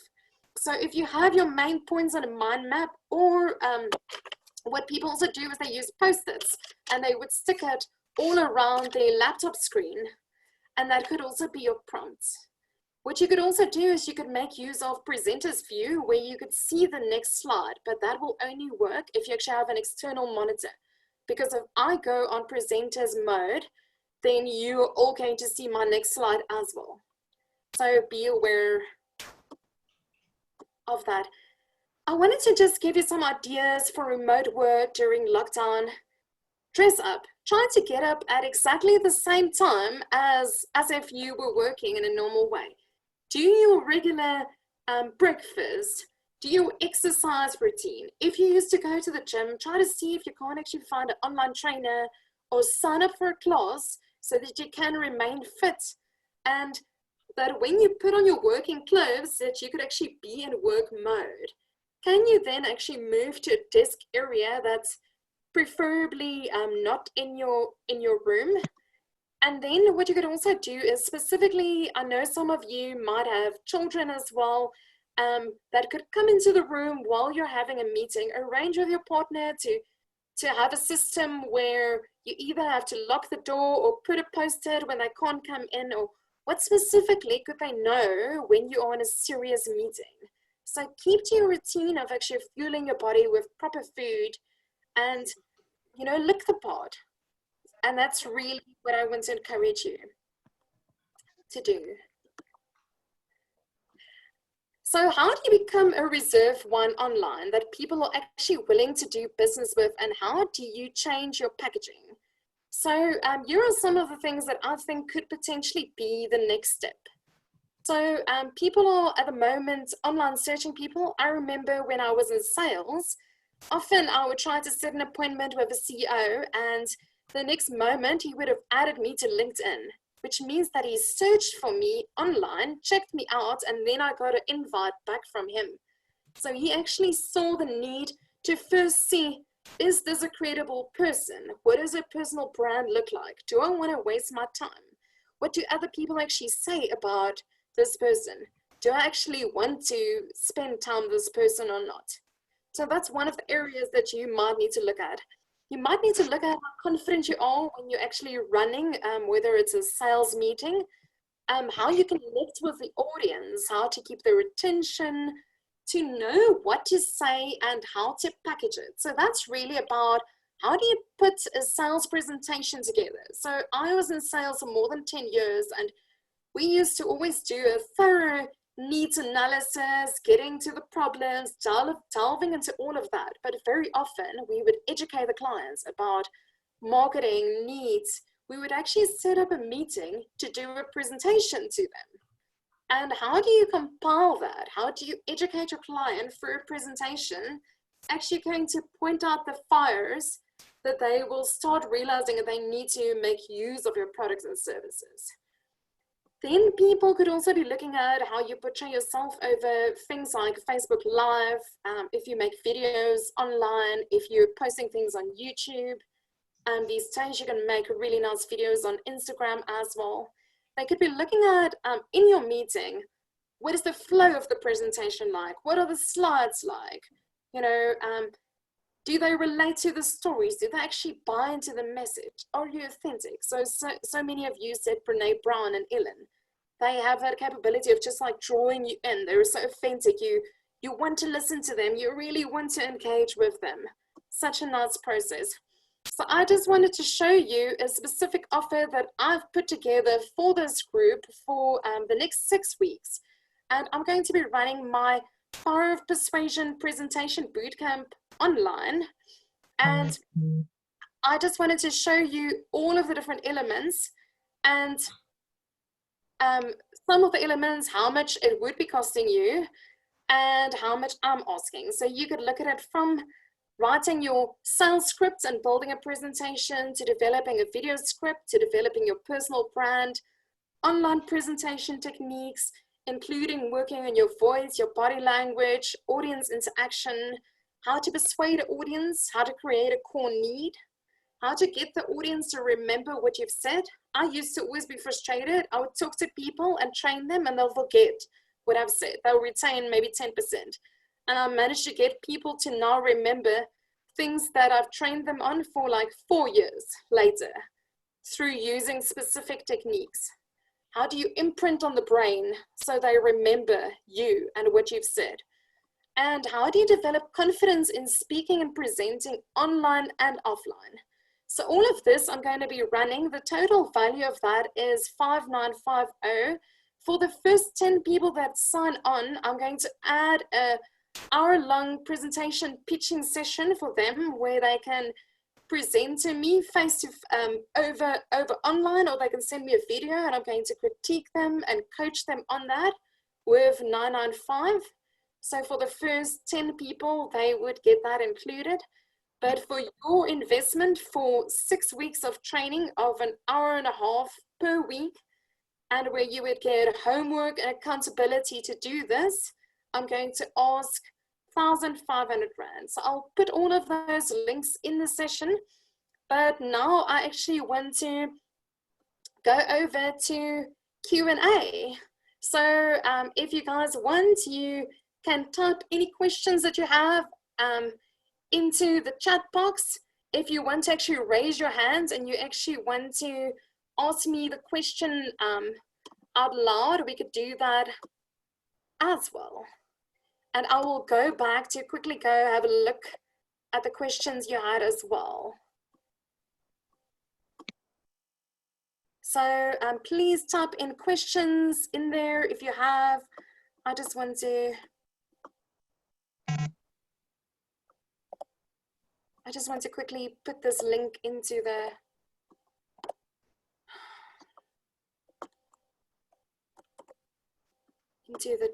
So if you have your main points on a mind map, or what people also do is they use Post-its and they would stick it all around their laptop screen, and that could also be your prompts. What you could also do is you could make use of presenter's view, where you could see the next slide, but that will only work if you actually have an external monitor. Because if I go on presenter's mode, then you're all going to see my next slide as well. So be aware of that. I wanted to just give you some ideas for remote work during lockdown. Dress up. try to get up at exactly the same time as if you were working in a normal way. Do your regular breakfast, do your exercise routine. If you used to go to the gym, try to see if you can't actually find an online trainer or sign up for a class so that you can remain fit, and that when you put on your working clothes that you could actually be in work mode. Can you then actually move to a desk area that's preferably not in your room? And then what you could also do is specifically, I know some of you might have children as well, that could come into the room while you're having a meeting. Arrange with your partner to have a system where you either have to lock the door or put a post-it when they can't come in, or what specifically could they know when you are in a serious meeting. So keep to your routine of actually fueling your body with proper food and, you know, look the part. And that's really what I want to encourage you to do. So how do you become a reserved one online that people are actually willing to do business with, and how do you change your packaging? So here are some of the things that I think could potentially be the next step. So people are at the moment online searching people. I remember when I was in sales, often I would try to set an appointment with a CEO, and the next moment he would have added me to LinkedIn, which means that he searched for me online, checked me out, and then I got an invite back from him. So he actually saw the need to first see, is this a credible person? What does a personal brand look like? Do I want to waste my time? What do other people actually say about this person? Do I actually want to spend time with this person or not? So that's one of the areas that you might need to look at. You might need to look at how confident you are when you're actually running, whether it's a sales meeting, how you can connect with the audience, how to keep their attention, to know what to say and how to package it. So that's really about how do you put a sales presentation together. So I was in sales for more than 10 years, and we used to always do a thorough needs analysis, getting to the problems, delving into all of that. But very often we would educate the clients about marketing needs. We would actually set up a meeting to do a presentation to them. And how do you compile that? How do you educate your client through a presentation, actually going to point out the fires that they will start realizing that they need to make use of your products and services? Then people could also be looking at how you portray yourself over things like Facebook Live, if you make videos online, if you're posting things on YouTube. These days you can make really nice videos on Instagram as well. They could be looking at, in your meeting, what is the flow of the presentation like? What are the slides like? You know, do they relate to the stories? Do they actually buy into the message? Are you authentic? So many of you said Brene Brown and Ellen. They have that capability of just like drawing you in. They're so authentic. You want to listen to them. You really want to engage with them. Such a nice process. So I just wanted to show you a specific offer that I've put together for this group for the next 6 weeks. And I'm going to be running my Power of Persuasion presentation bootcamp online. And I just wanted to show you all of the different elements and some of the elements, how much it would be costing you and how much I'm asking. So you could look at it from writing your sales script and building a presentation, to developing a video script, to developing your personal brand, online presentation techniques, including working on your voice, your body language, audience interaction, how to persuade an audience, how to create a core need, how to get the audience to remember what you've said. I used to always be frustrated. I would talk to people and train them and they'll forget what I've said. They'll retain maybe 10%. And I managed to get people to now remember things that I've trained them on for like 4 years later through using specific techniques. How do you imprint on the brain so they remember you and what you've said? And how do you develop confidence in speaking and presenting online and offline? So all of this I'm going to be running. The total value of that is 5,950. For the first 10 people that sign on, I'm going to add an hour-long presentation pitching session for them where they can present to me over online, or they can send me a video and I'm going to critique them and coach them on that with 995. So for the first 10 people, they would get that included. But for your investment for 6 weeks of training of an hour and a half per week, and where you would get homework and accountability to do this, I'm going to ask 1,500 Rand. So I'll put all of those links in the session. But now I actually want to go over to Q&A. So if you guys want, you can type any questions that you have into the chat box. If you want to actually raise your hands and you actually want to ask me the question out loud, we could do that as well. And I will go back to quickly go have a look at the questions you had as well. So please type in questions in there if you have. I just want to quickly put this link into the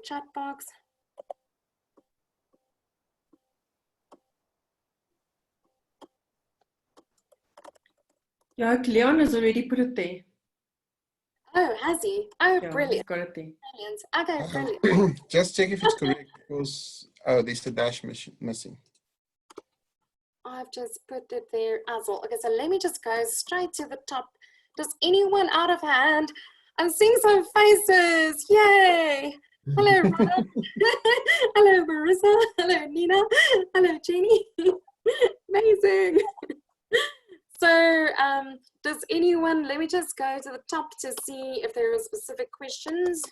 chat box. Yeah, Leon has already put it there. Oh, has he? Oh, Yeah, brilliant. he's got it there. Brilliant. Okay, brilliant. Just check if it's correct, because there's a dash missing. I've just put it there as well. Okay, so let me just go straight to the top. Does anyone out of hand? I'm seeing some faces. Yay! Hello, Ron. Hello, Marissa. Hello, Nina. Hello, Jenny. Amazing. So does anyone, let me just go to the top to see if there are specific questions.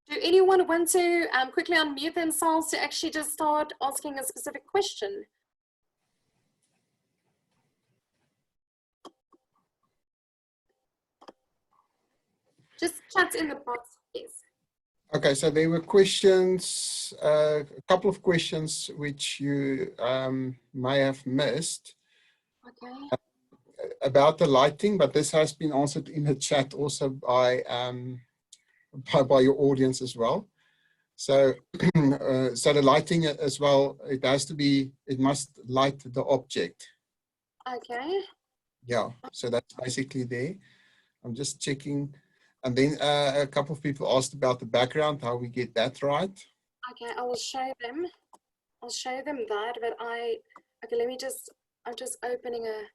Do anyone want to quickly unmute themselves to actually just start asking a specific question? Just chat in the box, yes. Okay, so there were questions, a couple of questions which you may have missed. Okay. About the lighting, but this has been answered in the chat also by your audience as well. So, so the lighting as well, it must light the object. Okay. Yeah, so that's basically there. I'm just checking. And then a couple of people asked about the background, how we get that right. Okay, I will show them. I'll show them that, but okay, let me just, I'm just opening a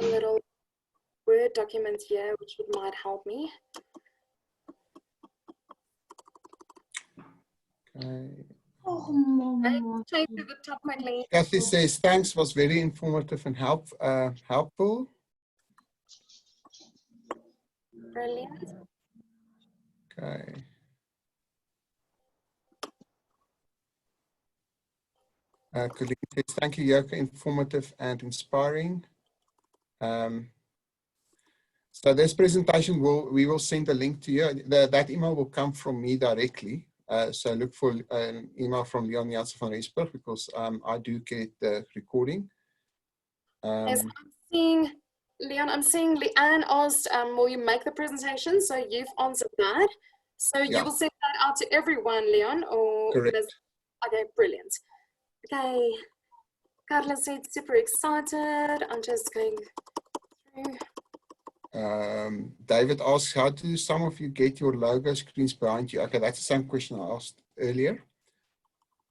little Word document here, which might help me. Okay. Take to the top quickly. Kathy says, thanks, was very informative and helpful. Brilliant. Okay. Colleen says, thank you, Yoke, informative and inspiring. So this presentation, we will send a link to you. That email will come from me directly. So look for an email from Leon Jansen van Rensburg, because I do get the recording. Yes, I'm seeing, Leon, I'm seeing Leanne asked, will you make the presentation? So you've answered that. So you will send that out to everyone, Leon, or? Correct. Okay, brilliant. Okay, Carla said super excited. I'm just going through. David asks, how do some of you get your logo screens behind you? Okay, that's the same question I asked earlier.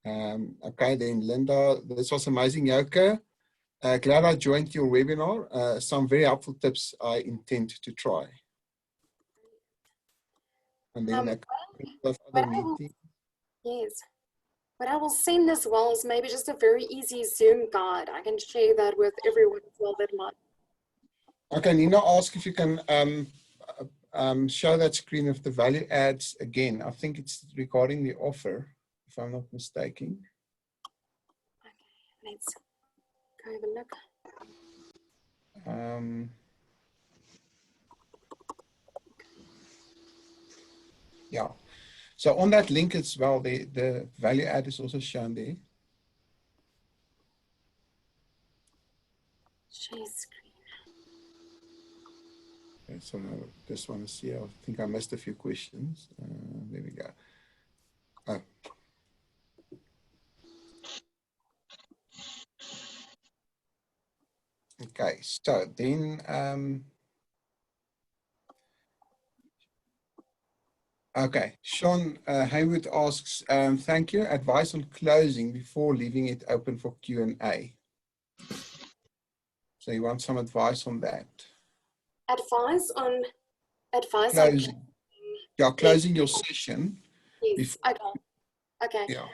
Okay, then Linda, this was amazing, Yoke. Glad I joined your webinar. Some very helpful tips I intend to try. And then a couple of other meetings. Yes. What I will send as well is maybe just a very easy Zoom guide. I can share that with everyone as well that might. Okay, Nina asked if you can show that screen of the value adds again. I think it's regarding the offer, if I'm not mistaken. Okay, let's go have a look. Yeah. So on that link as well, the value add is also shown there. Okay, so now this one is here. I think I missed a few questions. There we go. Oh. Okay, so then, okay, Sean Haywood asks, thank you. Advice on closing before leaving it open for Q&A. So you want some advice on that? Advice on Closing. Yeah, closing your session. Yes. Okay. Yeah.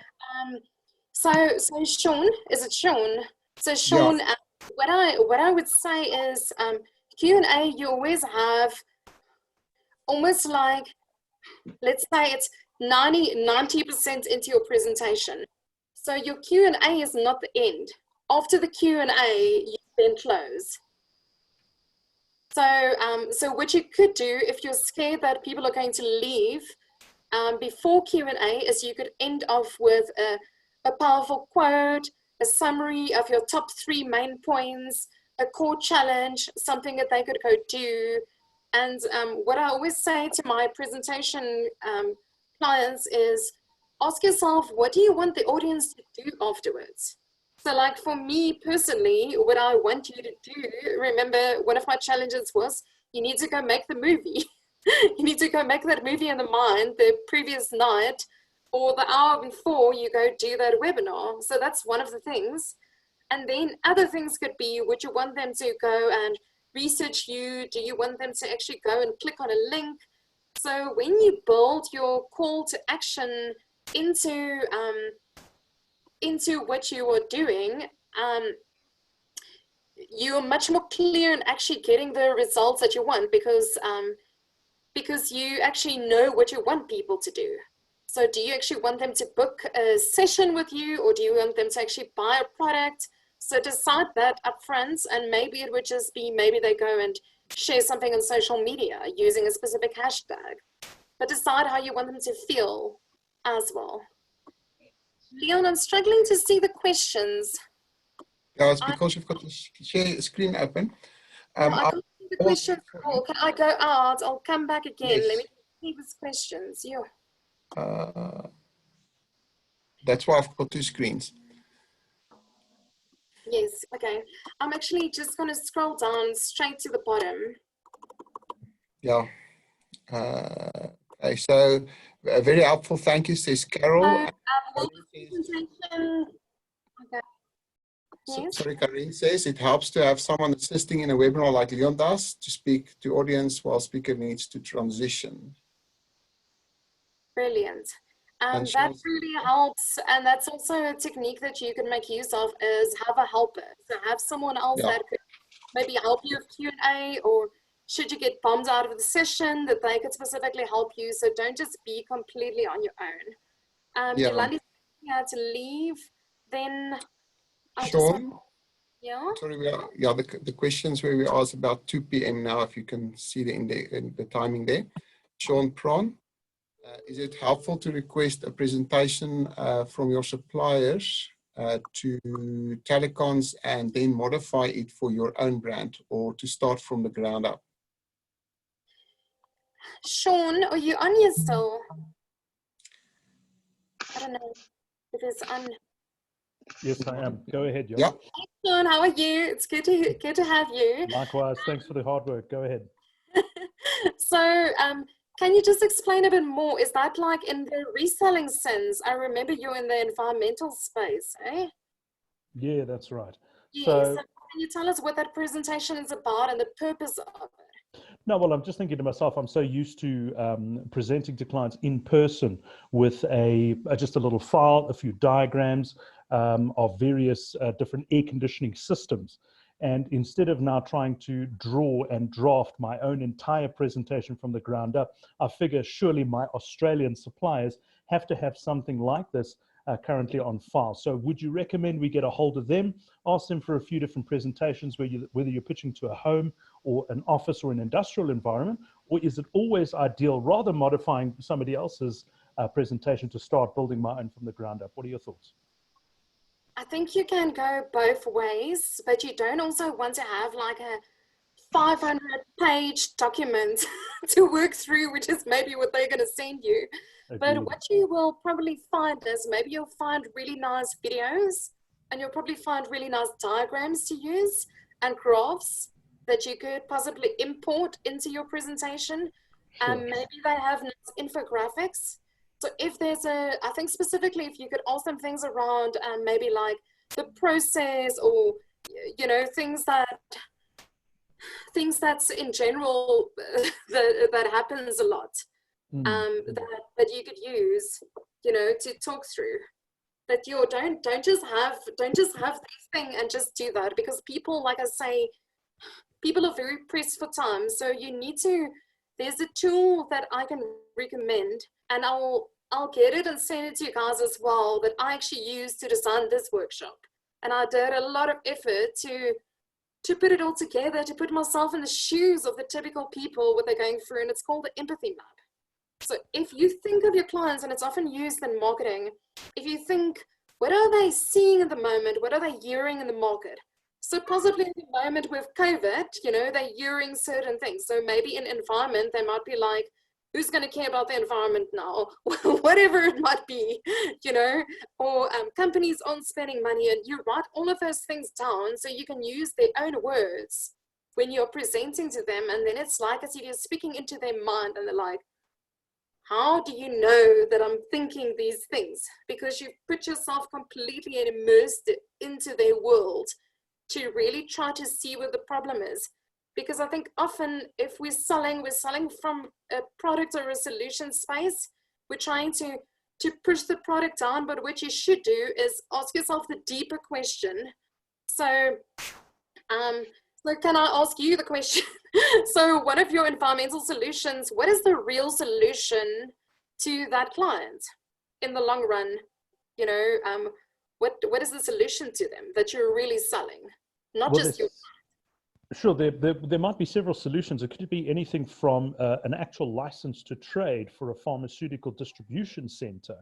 So Sean, is it Sean? So Sean, Yeah. what I would say is Q&A. You always have almost like, let's say it's 90% into your presentation. So your Q&A is not the end. After the Q&A, you then close. So what you could do if you're scared that people are going to leave before Q&A is you could end off with a powerful quote, a summary of your top 3 main points, a core challenge, something that they could go do. And what I always say to my presentation clients is ask yourself, what do you want the audience to do afterwards? So like for me personally, what I want you to do, remember one of my challenges was you need to go make the movie. You need to go make that movie in the mind the previous night or the hour before you go do that webinar. So that's one of the things. And then other things could be, would you want them to go and research you? Do you want them to actually go and click on a link? So when you build your call to action into what you are doing, you're much more clear in actually getting the results that you want because you actually know what you want people to do. So do you actually want them to book a session with you, or do you want them to actually buy a product? So decide that up front, and maybe it would just be, maybe they go and share something on social media using a specific hashtag, but decide how you want them to feel as well. Leon, I'm struggling to see the questions. Yeah, it's because you've got the share screen open. I can't see the questions. Oh, can I go out? I'll come back again. Yes. Let me see these questions. Yeah. That's why I've got 2 screens. Yes, okay. I'm actually just going to scroll down straight to the bottom. Yeah. Okay, so very helpful. Thank you, says Carol. Presentation. Okay. Yes. Sorry, Karine says it helps to have someone assisting in a webinar like Leon does to speak to audience while speaker needs to transition. Brilliant. That really helps, and that's also a technique that you can make use of is have a helper. So have someone else that could maybe help you with Q&A, or should you get bombed out of the session, that they could specifically help you. So don't just be completely on your own. Yolandi had to leave, then Sean? Yeah. Sorry, the questions where we asked about 2 p.m. now, if you can see the timing there. Sean Prawn, is it helpful to request a presentation from your suppliers to telecons and then modify it for your own brand, or to start from the ground up? Sean, are you on here still? I don't know if it's on. Yes, I am. Go ahead, Yoke. Yeah. Hey, Sean, how are you? It's good to have you. Likewise, thanks for the hard work. Go ahead. So, can you just explain a bit more? Is that like in the reselling sense? I remember you're in the environmental space, eh? Yeah, that's right. Yeah, So can you tell us what that presentation is about and the purpose of it? no, well, I'm just thinking to myself, I'm so used to presenting to clients in person with just a little file, a few diagrams of various different air conditioning systems. And instead of now trying to draw and draft my own entire presentation from the ground up, I figure surely my Australian suppliers have to have something like this currently on file. So would you recommend we get a hold of them, ask them for a few different presentations, whether you're pitching to a home or an office or an industrial environment, or is it always ideal rather modifying somebody else's presentation to start building my own from the ground up? What are your thoughts? I think you can go both ways, but you don't also want to have like a 500-page document to work through, which is maybe what they're going to send you. But what you will probably find is maybe you'll find really nice videos, and you'll probably find really nice diagrams to use and graphs that you could possibly import into your presentation. Sure. Maybe they have nice infographics. So if there's I think specifically if you could ask them things around maybe like the process, or, you know, things that's in general that happens a lot, that you could use, you know, to talk through. That you don't just have this thing and just do that, because people, like I say, people are very pressed for time. So you need to, there's a tool that I can recommend, and I'll get it and send it to you guys as well, that I actually used to design this workshop. And I did a lot of effort to put it all together, to put myself in the shoes of the typical people, what they're going through, and it's called the empathy map. So if you think of your clients, and it's often used in marketing, if you think, what are they seeing at the moment? What are they hearing in the market? So possibly in the moment with COVID, you know, they're hearing certain things. So maybe in environment, they might be like, who's going to care about the environment now? Whatever it might be, you know, or companies aren't spending money, and you write all of those things down so you can use their own words when you're presenting to them. And then it's like as if you're speaking into their mind, and they're like, how do you know that I'm thinking these things? Because you've put yourself completely and immersed into their world to really try to see what the problem is. Because I think often if we're selling from a product or a solution space, we're trying to push the product down, but what you should do is ask yourself the deeper question. So, so can I ask you the question? So one of your environmental solutions, what is the real solution to that client in the long run? You know, what is the solution to them that you're really selling? Not just your. Sure, there might be several solutions. It could be anything from an actual license to trade for a pharmaceutical distribution center,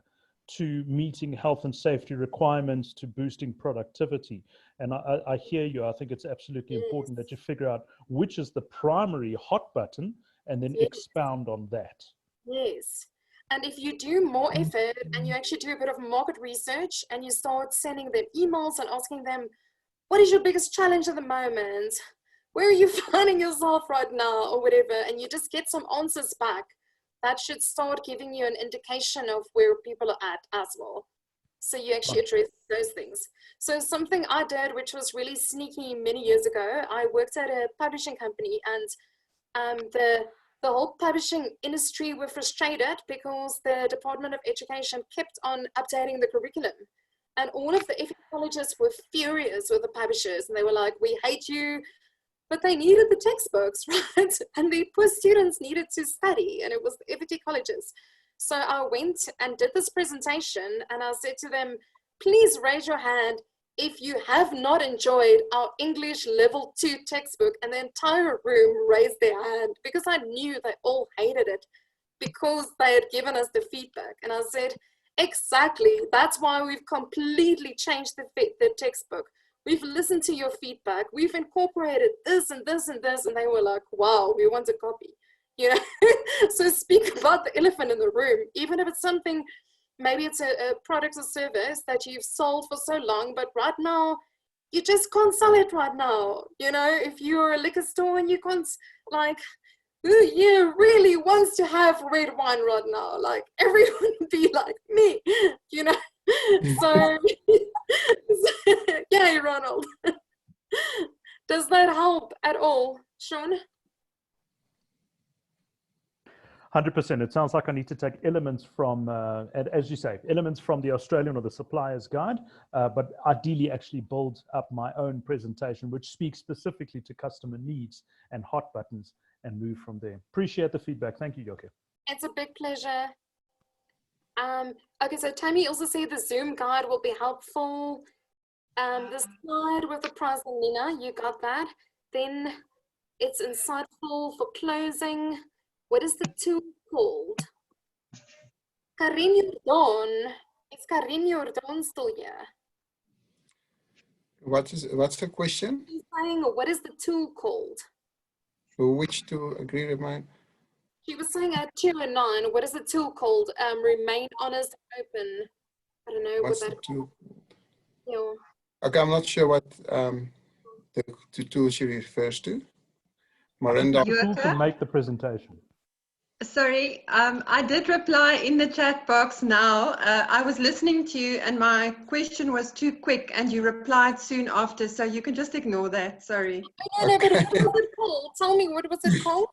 to meeting health and safety requirements, to boosting productivity. And I hear you. I think it's absolutely important that you figure out which is the primary hot button, and then expound on that. Yes. And if you do more effort and you actually do a bit of market research, and you start sending them emails and asking them, what is your biggest challenge at the moment? Where are you finding yourself right now, or whatever? And you just get some answers back. That should start giving you an indication of where people are at as well. So you actually address those things. So something I did, which was really sneaky many years ago, I worked at a publishing company, and the whole publishing industry were frustrated because the Department of Education kept on updating the curriculum. And all of the FE colleges were furious with the publishers, and they were like, we hate you. But they needed the textbooks, right? And the poor students needed to study, and it was the FET colleges. So I went and did this presentation, and I said to them, please raise your hand if you have not enjoyed our English level 2 textbook. And the entire room raised their hand, because I knew they all hated it because they had given us the feedback. And I said, exactly, that's why we've completely changed the textbook. We've listened to your feedback. We've incorporated this and this and this. And they were like, wow, we want a copy. You know, so speak about the elephant in the room, even if it's something, maybe it's a product or service that you've sold for so long, but right now, you just can't sell it right now. You know, if you're a liquor store and you can't, like, who yeah, really wants to have red wine right now? Like, everyone would be like me, you know? So, yay, Ronald. Does that help at all, Sean? 100%. It sounds like I need to take elements from, as you say, elements from the Australian or the supplier's guide, but ideally actually build up my own presentation, which speaks specifically to customer needs and hot buttons, and move from there. Appreciate the feedback. Thank you, Yoke. It's a big pleasure. Okay, so Tammy also said the Zoom guide will be helpful. The slide with the prize and Nina, you got that. Then it's insightful for closing. What is the tool called? Karin Jordan. Is Karin Jordan still here? What's the question? He's saying, what is the tool called? Which tool? Agree, remain. She was saying at 209, what is the tool called? Remain honest, open. I don't know What's what the that. tool? Yeah. Okay, I'm not sure what the tool she refers to. Marinda. The tool to make the presentation. Sorry, I did reply in the chat box now. I was listening to you and my question was too quick and you replied soon after, so you can just ignore that. Sorry. No, but what was it called? Tell me, what was it called?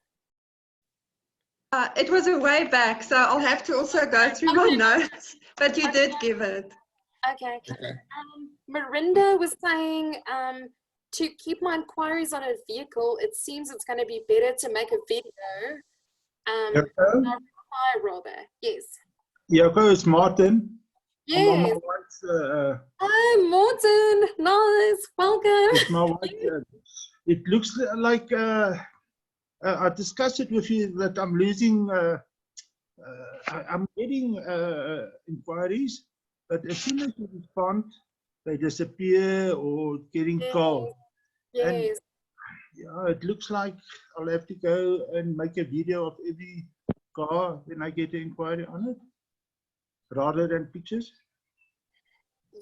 It was a way back, so I'll have to also go through my notes, but you did give it. Okay. Marinda was saying to keep my inquiries on a vehicle, it seems it's going to be better to make a video. Yoko? Rather. Yes. Yoko, it's Martin. Yes. I'm on my wife's, Hi, Morton. Nice. Welcome. it's my wife, it looks like I discussed it with you that I'm losing. I'm getting inquiries, but as soon as you respond, they disappear or getting cold. Yes. And yeah, it looks like I'll have to go and make a video of every car when I get an inquiry on it, rather than pictures.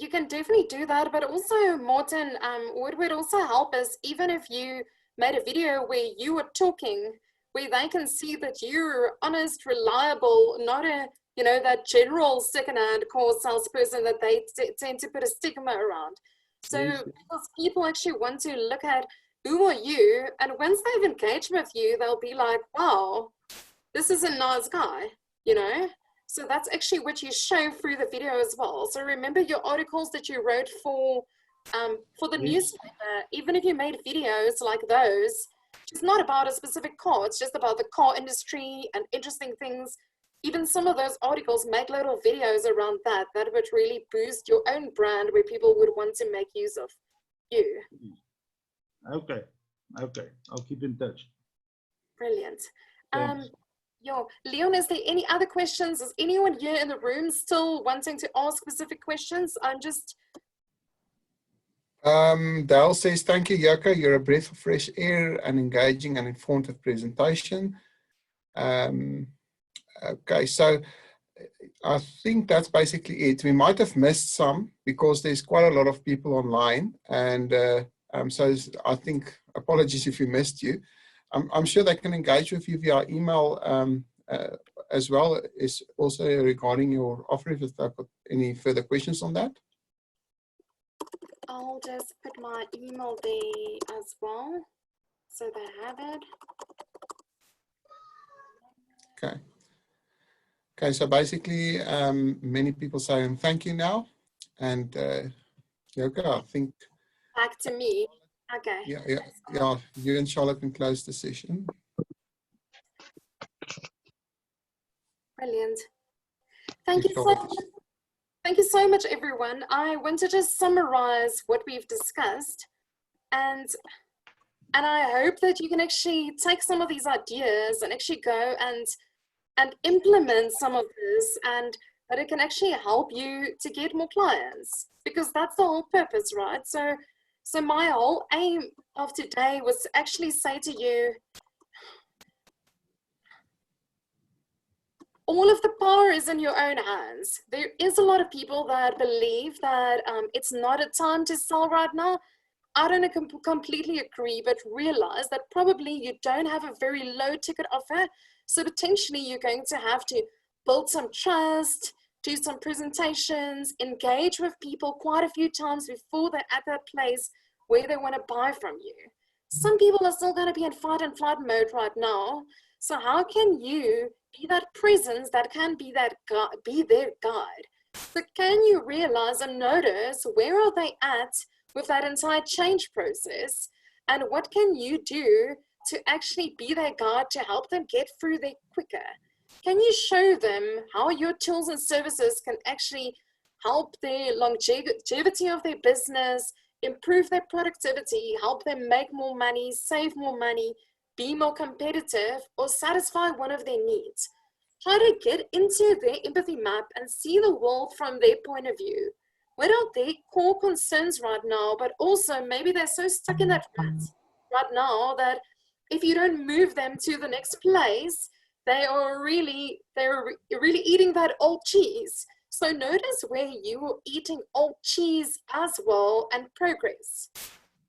You can definitely do that, but also, Morton, what would also help is even if you made a video where you were talking, where they can see that you're honest, reliable, not a, you know, that general second-hand car salesperson that they tend to put a stigma around. So Yes. because people actually want to look at who are you, and once they've engaged with you, they'll be like, wow, this is a nice guy, you know? So that's actually what you show through the video as well. So remember your articles that you wrote for the newspaper, even if you made videos like those, it's not about a specific car, it's just about the car industry and interesting things. Even some of those articles make little videos around that would really boost your own brand where people would want to make use of you. Okay, I'll keep in touch. Brilliant. Thanks. Leon, is there any other questions? Is anyone here in the room still wanting to ask specific questions? I'm just... Dale says, thank you, Yoko. You're a breath of fresh air and engaging and informative presentation. Okay, so I think that's basically it. We might have missed some because there's quite a lot of people online. And so I think, apologies if we missed you. I'm sure they can engage with you via email as well, is also regarding your offer, if they've got any further questions on that. I'll just put my email there as well, so they have it. Okay. Okay, so basically, many people saying thank you now. And Yoko, I think... Back to me. Okay. Yeah, you and Charlotte can close the session. Brilliant. Thank you so much. Thank you so much, everyone. I want to just summarize what we've discussed, and I hope that you can actually take some of these ideas and actually go and implement some of this, and that it can actually help you to get more clients, because that's the whole purpose, right? So my whole aim of today was to actually say to you, all of the power is in your own hands. There is a lot of people that believe that it's not a time to sell right now. I don't completely agree, but realize that probably you don't have a very low ticket offer. So potentially you're going to have to build some trust, do some presentations, engage with people quite a few times before they're at that place where they want to buy from you. Some people are still going to be in fight and flight mode right now. So how can you be that presence that can be that be their guide? So can you realize and notice where are they at with that entire change process, and what can you do to actually be their guide to help them get through there quicker? Can you show them how your tools and services can actually help their longevity of their business, improve their productivity, help them make more money, save more money, be more competitive, or satisfy one of their needs? Try to get into their empathy map and see the world from their point of view. What are their core concerns right now, but also maybe they're so stuck in that rut right now that if you don't move them to the next place, they're really eating that old cheese. So notice where you're eating old cheese as well and progress.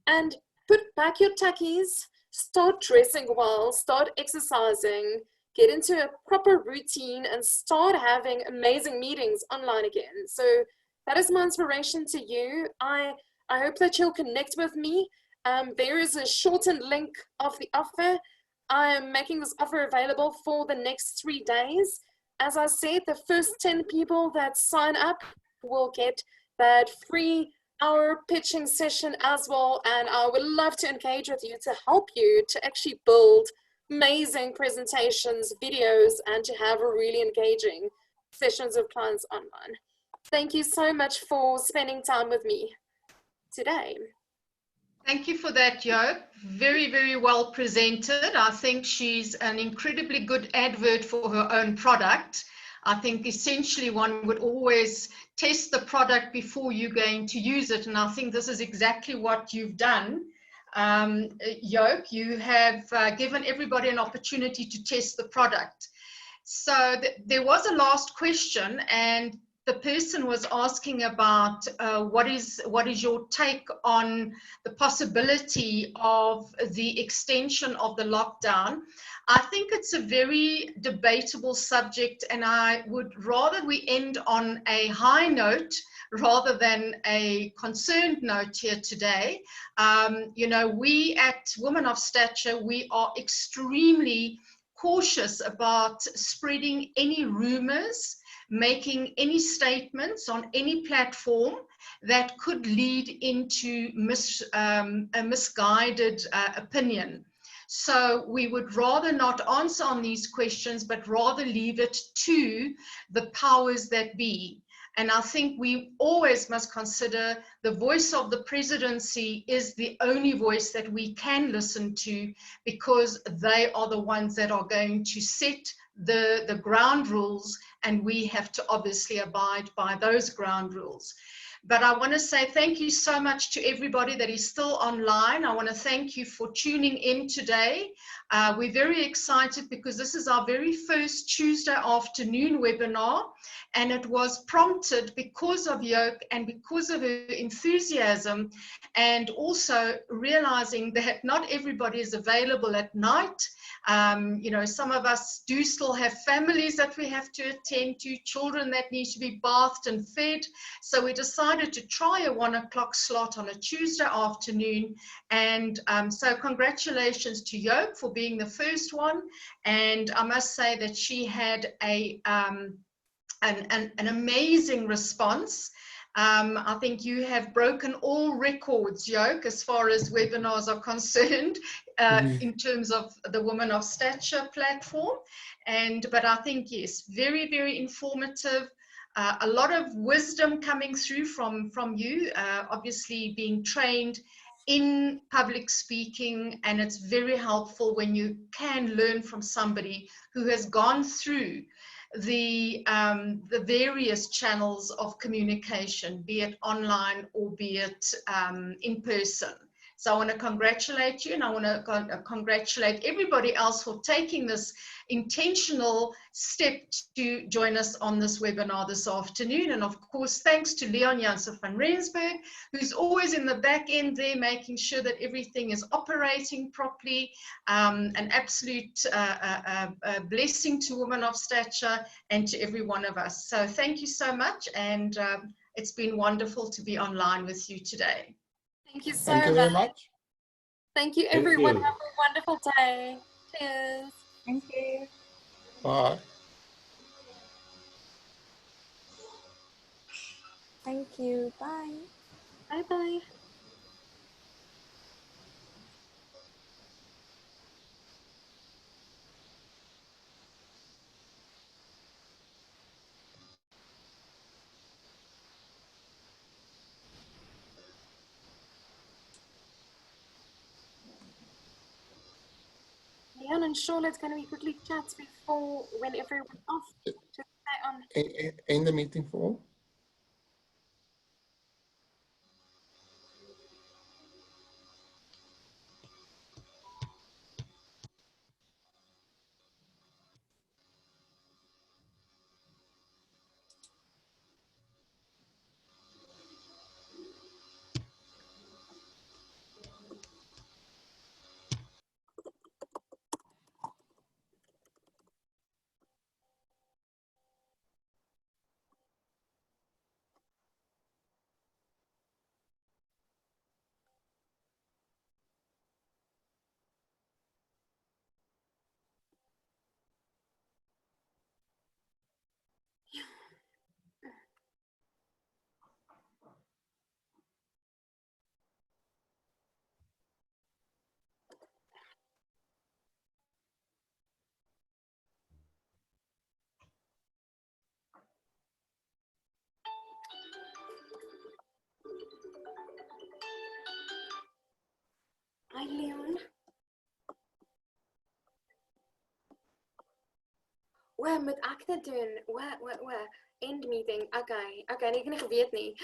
And put back your tuckies, start dressing well, start exercising, get into a proper routine and start having amazing meetings online again. So that is my inspiration to you. I hope that you'll connect with me. There is a shortened link of the offer. I am making this offer available for the next 3 days. As I said, the first 10 people that sign up will get that free hour pitching session as well. And I would love to engage with you to help you to actually build amazing presentations, videos, and to have a really engaging sessions with clients online. Thank you so much for spending time with me today. Thank you for that, Yoke. Very, very well presented. I think she's an incredibly good advert for her own product. I think essentially one would always test the product before you're going to use it. And I think this is exactly what you've done. Yoke, you have given everybody an opportunity to test the product. So there was a last question, and the person was asking about what is your take on the possibility of the extension of the lockdown. I think it's a very debatable subject, and I would rather we end on a high note rather than a concerned note here today. You know, we at Women of Stature, we are extremely cautious about spreading any rumors, making any statements on any platform that could lead into a misguided opinion. So we would rather not answer on these questions, but rather leave it to the powers that be. And I think we always must consider the voice of the presidency is the only voice that we can listen to, because they are the ones that are going to set the ground rules, and we have to obviously abide by those ground rules. But I want to say thank you so much to everybody that is still online. I want to thank you for tuning in today. We're very excited because this is our very first Tuesday afternoon webinar, and it was prompted because of Yoke and because of her enthusiasm, and also realizing that not everybody is available at night. You know, some of us do still have families that we have to attend to, children that need to be bathed and fed. So we decided to try a 1 o'clock slot on a Tuesday afternoon. And so congratulations to Yoke for being the first one. And I must say that she had an amazing response. I think you have broken all records, Yoke, as far as webinars are concerned, in terms of the Women of Stature platform. But I think, yes, very, very informative. A lot of wisdom coming through from you, obviously being trained in public speaking, and it's very helpful when you can learn from somebody who has gone through the various channels of communication, be it online or be it in person. So I want to congratulate you, and I want to congratulate everybody else for taking this intentional step to join us on this webinar this afternoon. And of course, thanks to Leon Janssen van Rensburg, who's always in the back end there, making sure that everything is operating properly. An absolute blessing to Women of Stature and to every one of us. So thank you so much, and it's been wonderful to be online with you today. Thank you so Thank you very much. Thank you, everyone. Have a wonderful day. Cheers. Thank you. Bye. Thank you. Bye. Bye-bye. Leon and Charlotte's going to be quickly chat before when everyone's off. To stay on. In the meeting for all. Hi Leon. Waar moet ek dit doen? Waar? End meeting. Okay, nee, ek het nie geweet nie.